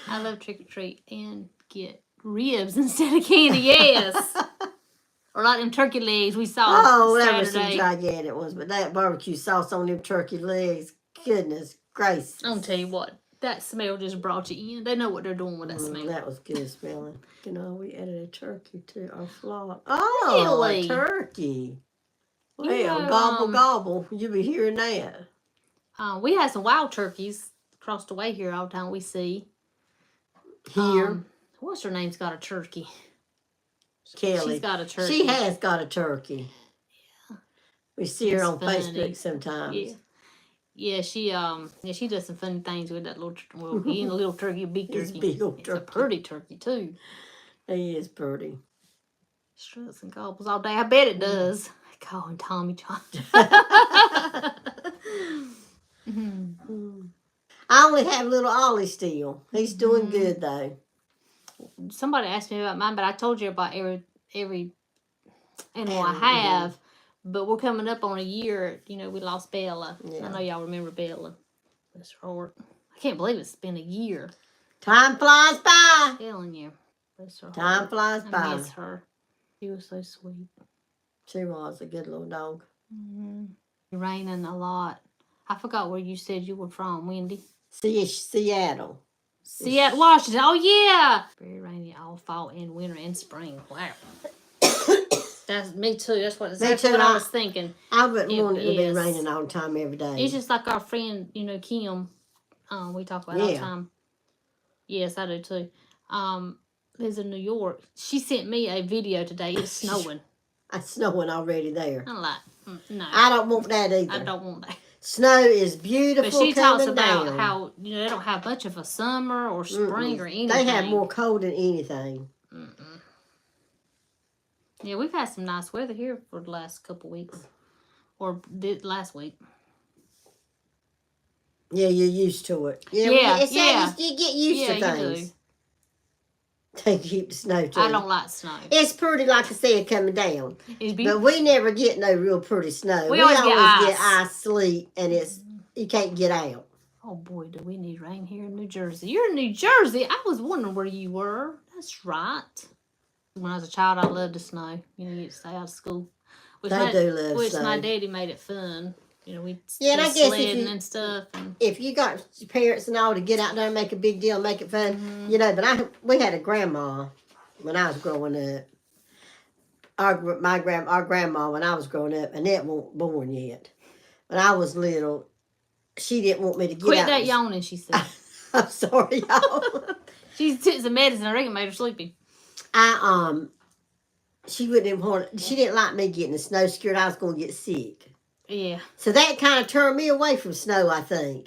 I love trick or treat and get ribs instead of candy, yes. Or like them turkey legs we saw Saturday. That was some gigantic ones, but that barbecue sauce on them turkey legs, goodness gracious. I'm gonna tell you what. That smell just brought you in. They know what they're doing with that smell. That was good smelling. You know, we added a turkey to our flock. Oh, really? A turkey. Well, gobble, gobble. You'll be hearing that. We had some wild turkeys across the way here all the time we see. Here? What's her name's got a turkey? Kelly. She's got a turkey. She has got a turkey. Yeah. We see her on Facebook sometimes. Yeah. Yeah, she does some funny things with that little, he ain't a little turkey, a big turkey. It's a big old turkey. It's a pretty turkey, too. He is pretty. Struts and gobbles all day. I bet it does. I call him Tommy John. I only have little Ollie still. He's doing good, though. Somebody asked me about mine, but I told you about every animal I have. But we're coming up on a year, you know, we lost Bella. Yeah. I know y'all remember Bella. Bless her heart. I can't believe it's been a year. Time flies by. I'm telling you. Bless her heart. Time flies by. I miss her. She was so sweet. She was a good little dog. Mm-hmm. Raining a lot. I forgot where you said you were from, Wendy. Seattle. Seattle, Washington. Oh, yeah. Very rainy all fall and winter and spring. Wow. That's me too. That's what I was thinking. I wouldn't want it to be raining all the time every day. It's just like our friend, you know, Kim. We talk about all the time. Yes, I do too. Lives in New York. She sent me a video today. It's snowing. It's snowing already there. I'm like, no. I don't want that either. I don't want that. Snow is beautiful. But she talks about how they don't have much of a summer or spring or anything. They have more cold than anything. Yeah, we've had some nice weather here for the last couple weeks. Or last week. Yeah, you're used to it. You get used to things. You do. They keep the snow too. I don't like snow. It's pretty, like I said, coming down. It's beautiful. But we never get no real pretty snow. We always get ice sleet, and you can't get out. Oh boy, do we need rain here in New Jersey. You're in New Jersey. I was wondering where you were. That's right. When I was a child, I loved the snow. You know, you stay out of school. Which my daddy made it fun. You know, we'd and I guess sledding and stuff. If you got your parents and all to get out there and make a big deal, make it fun, you know. But we had a grandma when I was growing up. Our grandma when I was growing up, and Nett wasn't born yet. When I was little, she didn't want me to get out. Quit that yawning, she said. I'm sorry, y'all. She took some medicine. I reckon made her sleepy. She didn't like me getting the snow, scared I was going to get sick. Yeah. So that kind of turned me away from snow, I think.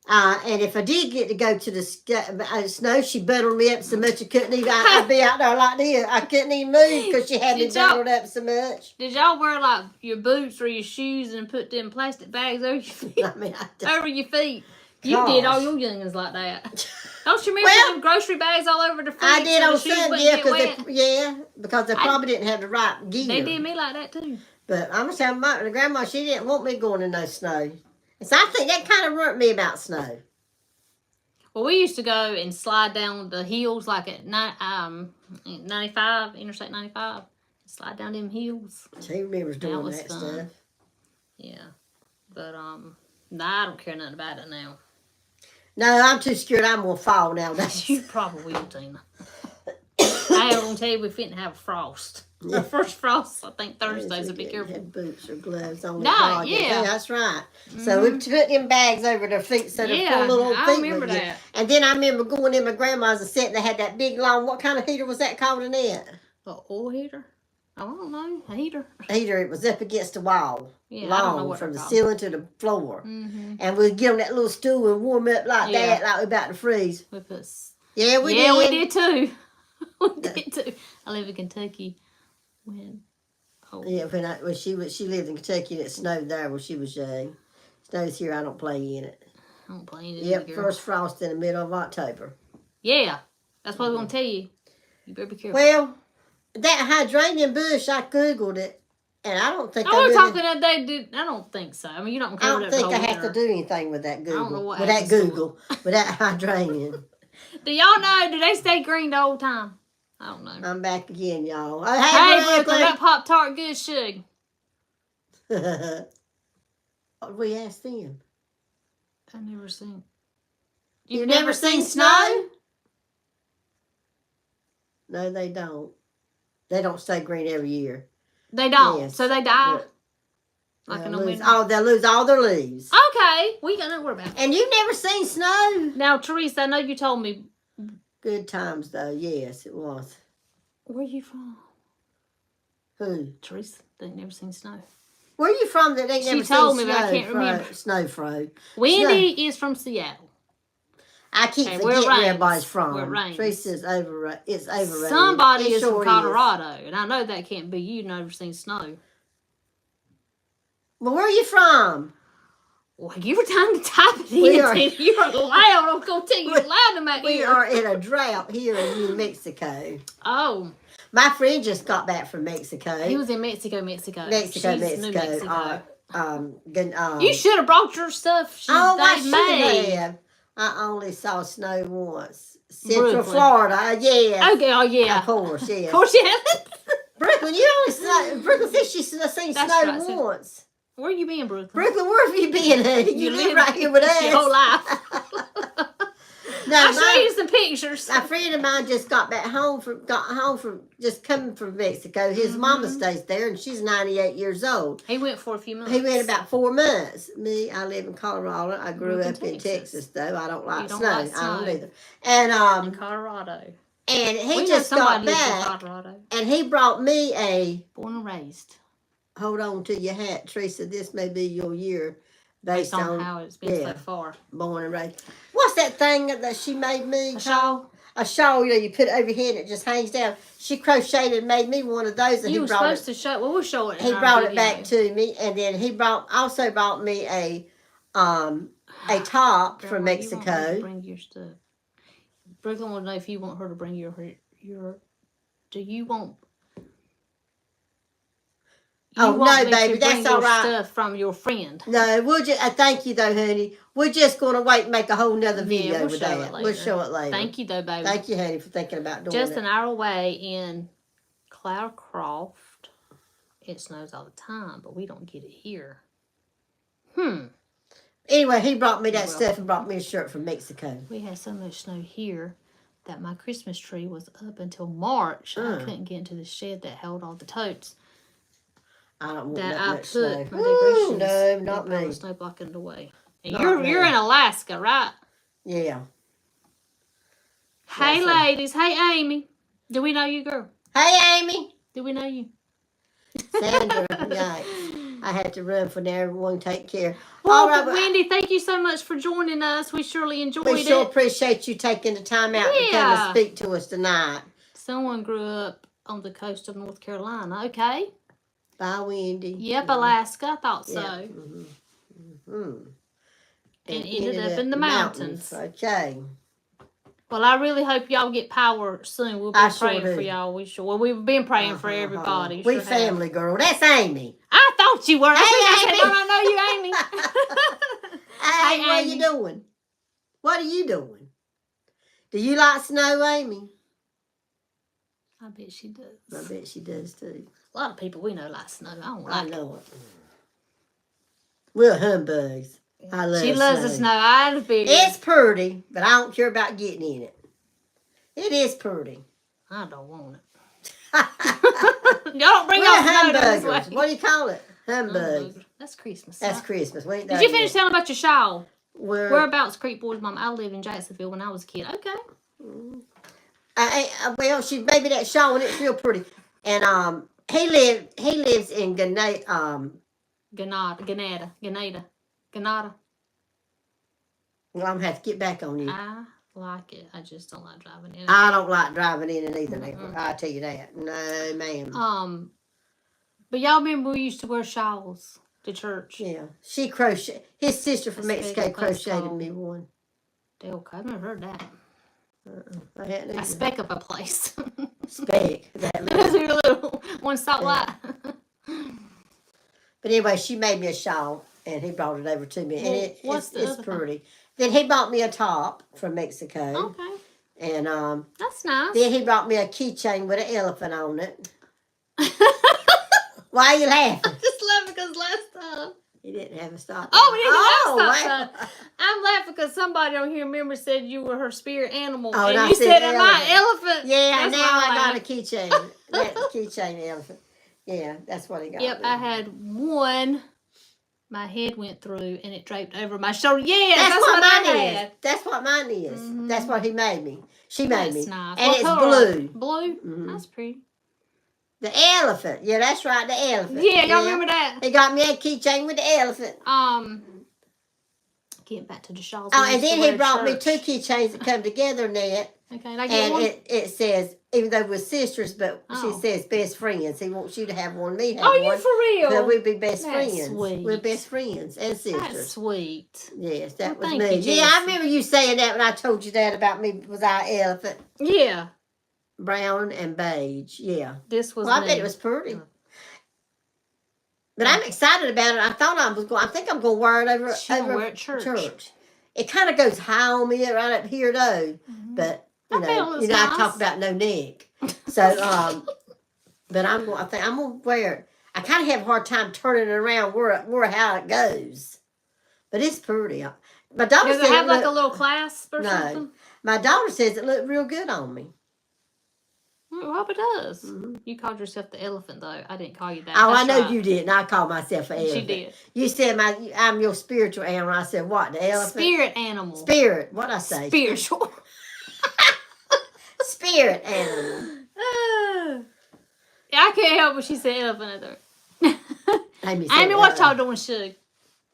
And if I did get to go to the snow, she bundled me up so much I couldn't even, I'd be out there like this. I couldn't even move because she had me bundled up so much. Did y'all wear like your boots or your shoes and put them plastic bags over your feet? Over your feet. You did all your youngins like that. Don't you remember them grocery bags all over the feet? I did on some, because they probably didn't have the right gear. They did me like that too. But I'm going to say, my grandma, she didn't want me going in no snow. And so I think that kind of ruined me about snow. Well, we used to go and slide down the hills like at 95, Interstate 95. Slide down them hills. She remembers doing that stuff. Yeah. But, I don't care nothing about it now. No, I'm too scared I'm going to fall now. You probably will, Tina. I I was gonna tell you we finna have a frost. Yeah. Our first frost, I think Thursday, so be careful. Have boots or gloves on. No, yeah, that's right. So we put them bags over their feet, so their poor little old feet. I remember that. And then I remember going in my grandma's and sitting. They had that big long. What kind of heater was that called, Annette? An oil heater. I don't know. A heater. It was up against the wall. Yeah, long, I don't know what from the ceiling to the floor. Mm-hmm. And we'd get on that little stool and warm up like that, like we're about to freeze. We did. Yeah, we did too. We did too. I live in Kentucky. When she lived in Kentucky and it snowed there when she was young. Snows here, I don't play in it. I don't play in it. Yep, first frost in the middle of October. Yeah, that's what I was gonna tell you. You better be careful. Well, that hydrangea bush, I googled it, and I don't think. I was talking that they did. I don't think so. I mean, you don't. I don't think I have to do anything with that Google. I don't know what with that Google, with that hydrangea. Do y'all know? Do they stay green the whole time? I don't know. I'm back again, y'all. Oh, hey, Brooklyn, that Pop-Tart good, Shug. What we asked them? I never seen. You've never seen snow? No, they don't. They don't stay green every year. They don't. Yes. So they die. They'll lose all their leaves. Okay, we got to worry about it. And you've never seen snow? Now, Teresa, I know you told me. Good times, though. Yes, it was. Where are you from? Who? Teresa. They ain't never seen snow. Where are you from that ain't never seen snow? She told me, but I can't remember. Snow, Fro. Wendy is from Seattle. I keep forgetting where everybody's from. Teresa's it's overrated. Somebody is from Colorado, and I know that can't be you. You've never seen snow. Well, where are you from? Well, you were trying to type it in. You are loud. I'm going to tell you, you're loud in my ear. We are in a drought here in New Mexico. Oh. My friend just got back from Mexico. He was in Mexico. Mexico. New Mexico. You should have brought your stuff. I should have. I only saw snow once. Central Florida, yeah. Okay, oh yeah. Of course, yeah. Of course, yeah. Brooklyn, Brooklyn thinks she's seen snow once. Where you been, Brooklyn? Brooklyn, where have you been, honey? You live right here with us. Your whole life. I'll show you some pictures. A friend of mine just got home from just coming from Mexico. His mama stays there, and she's 98 years old. He went for a few months. He went about 4 months. Me, I live in Colorado. I grew up in Texas, though. I don't like snow. I don't either. And in Colorado. And he just got back, and he brought me a born and raised. Hold on to your hat, Teresa. This may be your year. Based on how it's been so far. Born and raised. What's that thing that she made me? A shawl. A shawl, you put it over your head and it just hangs down. She crocheted and made me one of those. And you were supposed to show. Well, we'll show it. He brought it back to me, and then he also brought me a top from Mexico. Bring your stuff. Brooklyn will know if you want her to bring your. Do you want? No, baby, that's all right. Stuff from your friend. No, we'll just. Thank you, though, honey. We're just going to wait and make a whole nother video with that. We'll show it later. Thank you, though, baby. Thank you, honey, for thinking about doing just an hour away in Cloudcroft. It snows all the time, but we don't get it here. Anyway, he brought me that stuff and brought me a shirt from Mexico. We had so much snow here that my Christmas tree was up until March. I couldn't get into the shed that held all the totes. I don't want that I put snow. my decorations. No, not me. Snow blocking it away. And you're in Alaska, right? Yeah. Hey, ladies. Hey, Amy. Do we know you, girl? Hey, Amy. Do we know you? Sandra. Yikes. I had to run for now. Everyone take care. Well, all right, Wendy, thank you so much for joining us. We surely enjoyed it. We sure appreciate you taking the time out to come and speak to us tonight. Someone grew up on the coast of North Carolina. Okay. Bye, Wendy. Yep, Alaska. I thought so. Yeah. And ended up in the mountains. Okay. Well, I really hope y'all get power soon. We'll be praying for y'all. Well, we've been praying for everybody. We family, girl. That's Amy. I thought you were. Hey, Amy. I know you, Amy. Hey, what are you doing? What are you doing? Do you like snow, Amy? I bet she does. I bet she does, too. A lot of people we know like snow. I know it. We're humbugs. I love She loves the snow. It's pretty, but I don't care about getting in it. It is pretty. I don't want it. Y'all don't bring out hamburgers. What do you call it? Hamburgers. That's Christmas. That's Christmas. Did you finish telling about your shawl? Whereabouts Creek Boys, Mom? I lived in Jacksonville when I was a kid. Okay. Well, she made me that shawl and it's real pretty. And he lives in Grenada. Well, I'm gonna have to get back on you. I like it. I just don't like driving in it. I don't like driving in it either. I'll tell you that. No, ma'am. But y'all remember we used to wear shawls to church? Yeah. She crocheted. His sister from Mexico crocheted me one. Okay, I've never heard that. A speck of a place. Speck. That little one stop light. But anyway, she made me a shawl, and he brought it over to me, and it's pretty. Thing? Then he bought me a top from Mexico. Okay. And that's nice. Then he brought me a keychain with an elephant on it. Why are you laughing? I'm just laughing because last time he didn't have a stop. Oh, we didn't have a stop sign. I'm laughing because somebody on here, remember, said you were her spirit animal. Oh, and you said, am I elephant? Yeah, now I got a keychain. That's a keychain elephant. Yeah, that's what he got. Yep, I had one. My head went through and it draped over my shoulder. Yeah, that's what mine is. That's what mine is. Mm-hmm. That's what he made me. She made me. Nice. And it's blue. Blue? Mm-hmm. That's pretty. The elephant. Yeah, that's right, the elephant. Yeah, y'all remember that? He got me a keychain with the elephant. Getting back to the shawls. Oh, and then he brought me 2 keychains that come together, Nett. Okay, and I get one? It says, even though we're sisters, but she says best friends. He wants you to have one, me have one. Oh, you for real? So we'd be best friends. Sweet. We're best friends and sisters. That's sweet. Yes, that was me. Yeah, I remember you saying that when I told you that about me was our elephant. Yeah. Brown and beige, yeah. This was I bet it was pretty. But I'm excited about it. I thought I think I'm going to wear it over at church. It kind of goes high on me right up here, though. Mm-hmm. But, nice. I talk about no neck. So, but I'm going to wear it. I kind of have a hard time turning it around how it goes. But it's pretty. My daughter Does it have like a little clasp or something? My daughter says it looked real good on me. I hope it does. Mm-hmm. You called yourself the elephant, though. I didn't call you that. Oh, I know you didn't. I called myself an elephant. She did. You said I'm your spiritual animal. I said what? The elephant? Spirit animal. Spirit. What'd I say? Spiritual. Spirit animal. I can't help but she said elephant either. Amy, what y'all doing, Shug?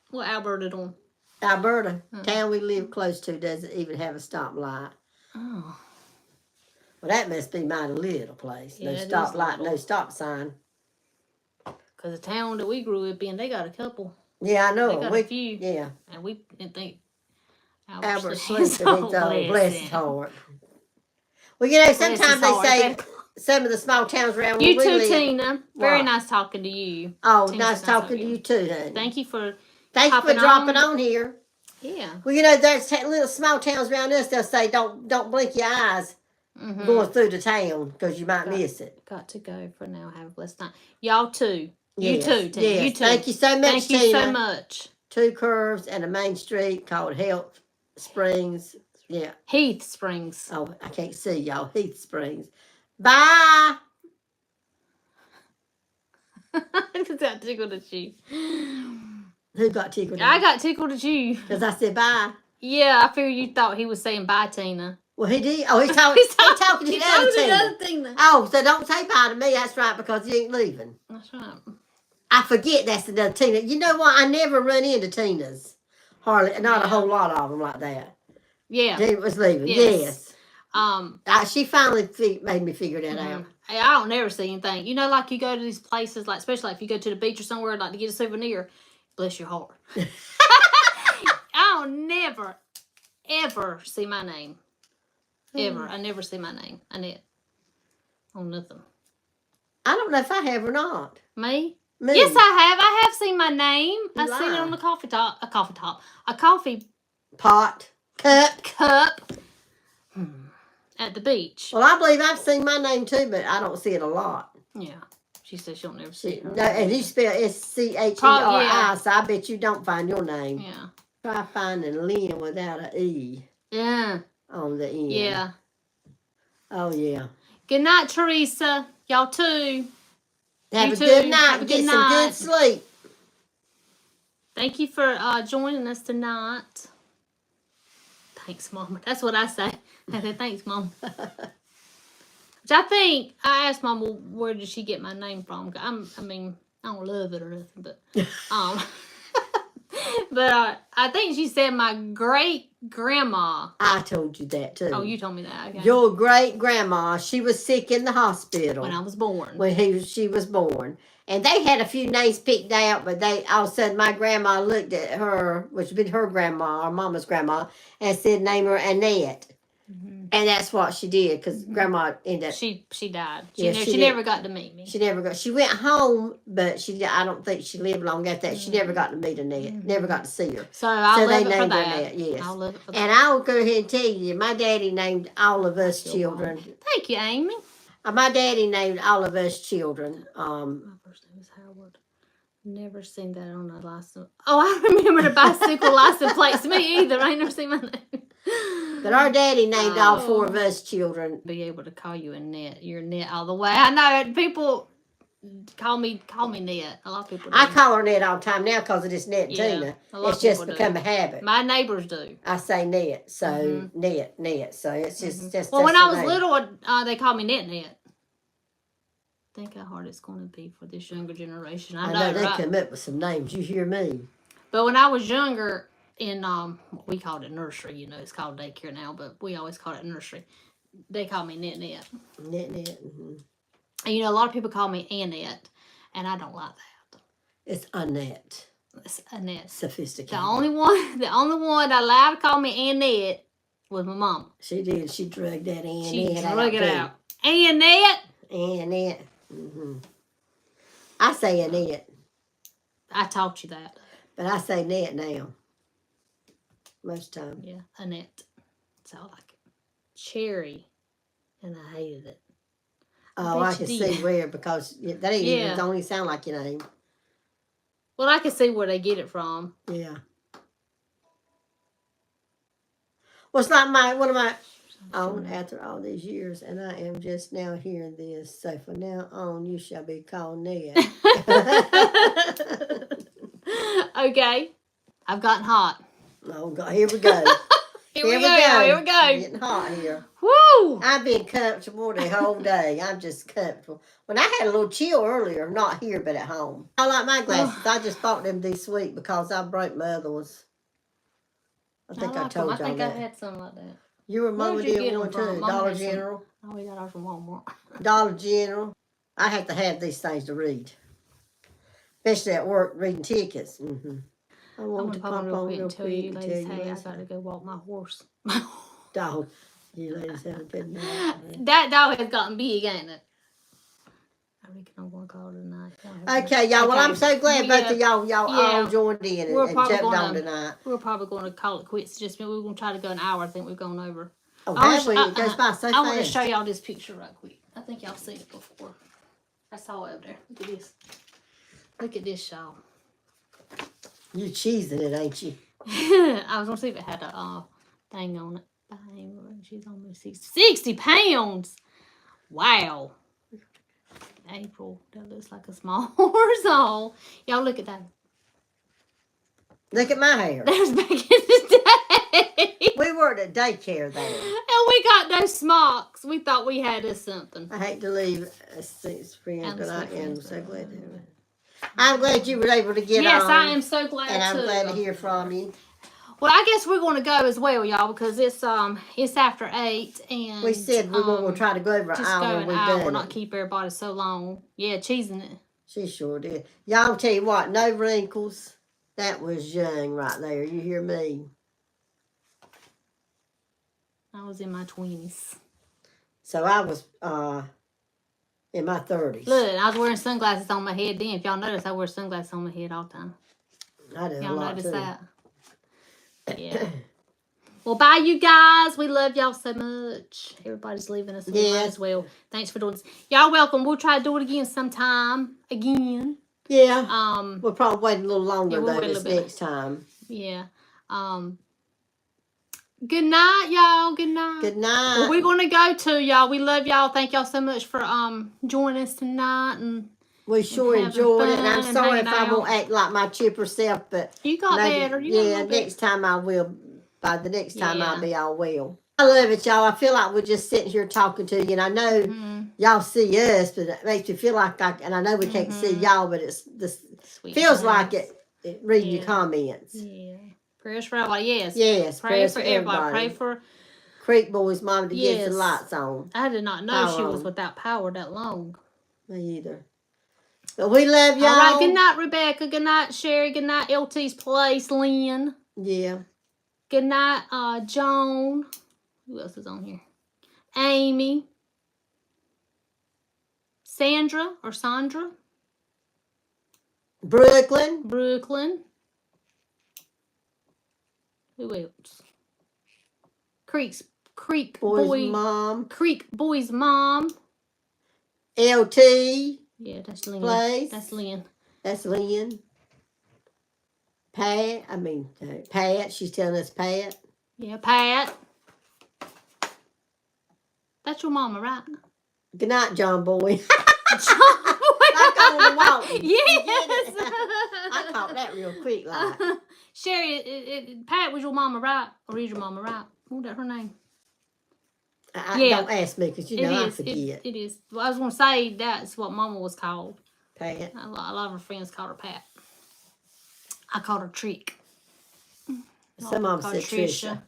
What Alberta doing? Alberta, town we live close to, doesn't even have a stoplight. Oh. Well, that must be my little place. No stoplight, no stop sign. Because the town that we grew up in, they got a couple. Yeah, I know. They got a few. Yeah. And we didn't think Albert sleeps and he's bless his heart. Well, sometimes they say some of the small towns around where we live. You too, Tina. Very nice talking to you. Oh, nice talking to you too, honey. Thank you for dropping on here. Yeah. Well, there's little small towns around us. They'll say, "Don't blink your eyes going through the town because you might miss it." Got to go for now. Have a blessed night, y'all too. Yes. You too, Tina. Yes. You too. Thank you so much, Tina. Thank you so much. 2 curves and a main street called Health Springs. Yeah. Heath Springs. Oh, I can't see y'all. Heath Springs. Bye. Because I tickled at you. Who got tickled? I got tickled at you. Because I said bye. Yeah, I figured you thought he was saying bye, Tina. Well, he did. Oh, he's talking to the other Tina. Oh, so don't say bye to me. That's right, because he ain't leaving. That's right. I forget that's another Tina. You know what? I never run into Tinas. Hardly. Not a whole lot of them like that. Yeah. Tina was leaving. Yes. She finally made me figure that out. Hey, I don't never see anything. You know, like you go to these places, like especially if you go to the beach or somewhere, like to get a souvenir. Bless your heart. I'll never, ever see my name. Ever. I never see my name. Annette. On nothing. I don't know if I have or not. Me? Yes, I have. I have seen my name. I've seen it on the coffee pot. Cup. At the beach. Well, I believe I've seen my name too, but I don't see it a lot. Yeah. She says she'll never see it. No, and you spell SCHERI, so I bet you don't find your name. Yeah. Try finding Lynn without an E. Yeah. On the end. Yeah. Oh, yeah. Good night, Teresa. Y'all too. Have a good night. Get some good sleep. Thank you for joining us tonight. Thanks, Mama. That's what I say. I say, thanks, Mom. Which I think, I asked Mama, where did she get my name from? I don't love it or nothing, but, but I think she said my great-grandma. I told you that, too. Oh, you told me that, okay. Your great-grandma, she was sick in the hospital. When I was born. She was born. And they had a few names picked out, but all of a sudden my grandma looked at her, which would be her grandma, or Mama's grandma, and said, name her Annette. Mm-hmm. And that's what she did, because Grandma ended up... She died. She never got to meet me. She went home, but I don't think she lived long after that. Mm-hmm. She never got to meet Annette. Mm-hmm. Never got to see her. So I'll live it for that. Annette, yes. I'll live it for that. And I'll go ahead and tell you, my daddy named all of us children. Thank you, Amy. My daddy named all of us children. My first name is Howard. Never seen that on a license. Oh, I remember the bicycle license plates. Me either. I ain't never seen my name. But our daddy named all 4 of us children. Be able to call you Annette. You're Annette all the way. I know people call me Nett. A lot of people do. I call her Nett all the time now because of this Nett Tina. It's just become a habit. My neighbors do. I say Nett, so Nett. So it's just. Well, when I was little, they called me Nett. Think how hard it's going to be for this younger generation. I know they come up with some names. You hear me? But when I was younger, in we called it nursery. It's called daycare now, but we always called it nursery. They called me Nett. Nett. Mm-hmm. And a lot of people call me Annette, and I don't like that. It's Annette. It's Annette. Sophisticated. The only one that allowed to call me Annette was my mom. She did. She drugged that Annette. She drug it out. Annette. Annette. Mm-hmm. I say Annette. I taught you that. But I say Nett now. Most time. Yeah, Annette. That's how I like it. Cherry. And I hated it. Oh, I can see where, because that even don't even sound like your name. Well, I can see where they get it from. Yeah. Well, it's like one of my own after all these years, and I am just now hearing this. So from now on, you shall be called Nett. Okay. I've gotten hot. Oh, God. Here we go. Here we go. It's getting hot here. Woo! I've been comfortable the whole day. I'm just comfortable. When I had a little chill earlier, not here, but at home. I like my glasses. I just bought them this week because I broke my other ones. I think I told y'all that. I think I had something like that. You and Mama did one too. Dollar General. Oh, we got ours from Walmart. Dollar General. I have to have these things to read. Especially at work, reading tickets. Mm-hmm. I want to pop on real quick and tell you ladies, hey, I got to go walk my horse. Dog. You ladies have a good night. That dog has gotten big, ain't it? I reckon I'm going to call it tonight. Okay, y'all. Well, I'm so glad both of y'all all joined in and jumped on tonight. We're probably going to call it quits. We're going to try to go an hour. I think we've gone over. Oh, have we? It goes by so fast. I want to show y'all this picture right quick. I think y'all seen it before. I saw it over there. Look at this. Look at this, y'all. You cheesing it, ain't you? I was going to see if it had a thing on it. She's almost 60 pounds. Wow. April, that looks like a small horse. Y'all look at that. Look at my hair. There's back in the day. We were at a daycare there. And we got those smocks. We thought we had us something. I hate to leave friends, but I am so glad to. I'm glad you were able to get on. Yes, I am so glad and I'm glad to hear from you. Well, I guess we're going to go as well, y'all, because it's after 8, and we said we were going to try to go over an hour. Just go an hour, not keep everybody so long. Yeah, cheesing it. She sure did. Y'all, tell you what, no wrinkles. That was young right there. You hear me? I was in my 20s. So I was in my 30s. Look, I was wearing sunglasses on my head then. If y'all notice, I wear sunglasses on my head all the time. I do y'all a lot notice too. That? Yeah. Well, bye, you guys. We love y'all so much. Everybody's leaving us as well. Thanks for doing this. Y'all welcome. We'll try to do it again sometime. Again. Yeah. We'll probably wait a little longer we'll though this next time. Yeah. Good night, y'all. Good night. Good night. Well, we're gonna go to y'all. We love y'all. Thank y'all so much for joining us tonight and. We sure enjoyed it, and I'm sorry if I out. won't act like my chipper self, but you got maybe, better. Next time I will. By the next time I'll be all well. I love it, y'all. I feel like we're just sitting here talking to you, and I know y'all see us, but it makes me feel like and I know we can't see y'all, but it's this feels like it reading your comments. Yeah. Prayers for everybody. Yes. Yes. Pray for everybody. Pray for Creek Boy's mom to get the lights on. I did not know she was without power that long. Me either. But we love y'all. All right. Good night, Rebecca. Good night, Sherry. Good night, LT's Place, Lynn. Yeah. Good night, Joan. Who else is on here? Amy. Sandra. Brooklyn. Who else? Creek Boy's mom. Creek Boy's mom. LT. Yeah, that's Lynn. Place. That's Lynn. Pat. She's telling us Pat. Yeah, Pat. That's your mama, right? Good night, John Boy. John Boy. Like on the walk. Yes. I caught that real quick, like. Sherry, Pat was your mama, right? Or is your mama, right? What was that her name? Don't ask me, because I forget. It is. Well, I was going to say that's what mama was called. Pat. A lot of her friends called her Pat. I called her Trick. Some of them said Trisha.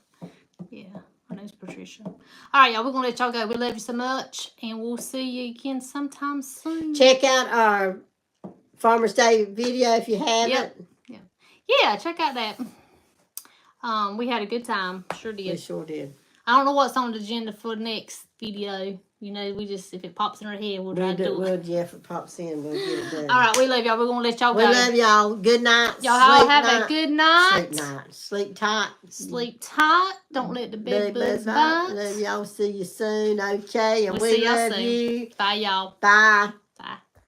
Yeah, her name's Patricia. All right, y'all, we're going to let y'all go. We love you so much, and we'll see you again sometime soon. Check out our Farmer's Day video if you haven't. Yeah, check out that. We had a good time. Sure did. We sure did. I don't know what's on the agenda for the next video. We just, if it pops in our head, we'll try to do it. If it pops in, we'll get it done. All right, we love y'all. We're going to let y'all go. We love y'all. Good night. Y'all all have a good night. Sleep night. Sleep tight. Sleep tight. Don't let the bed bugs bite. Love y'all. See you soon. Okay. And we love you. Bye, y'all. Bye.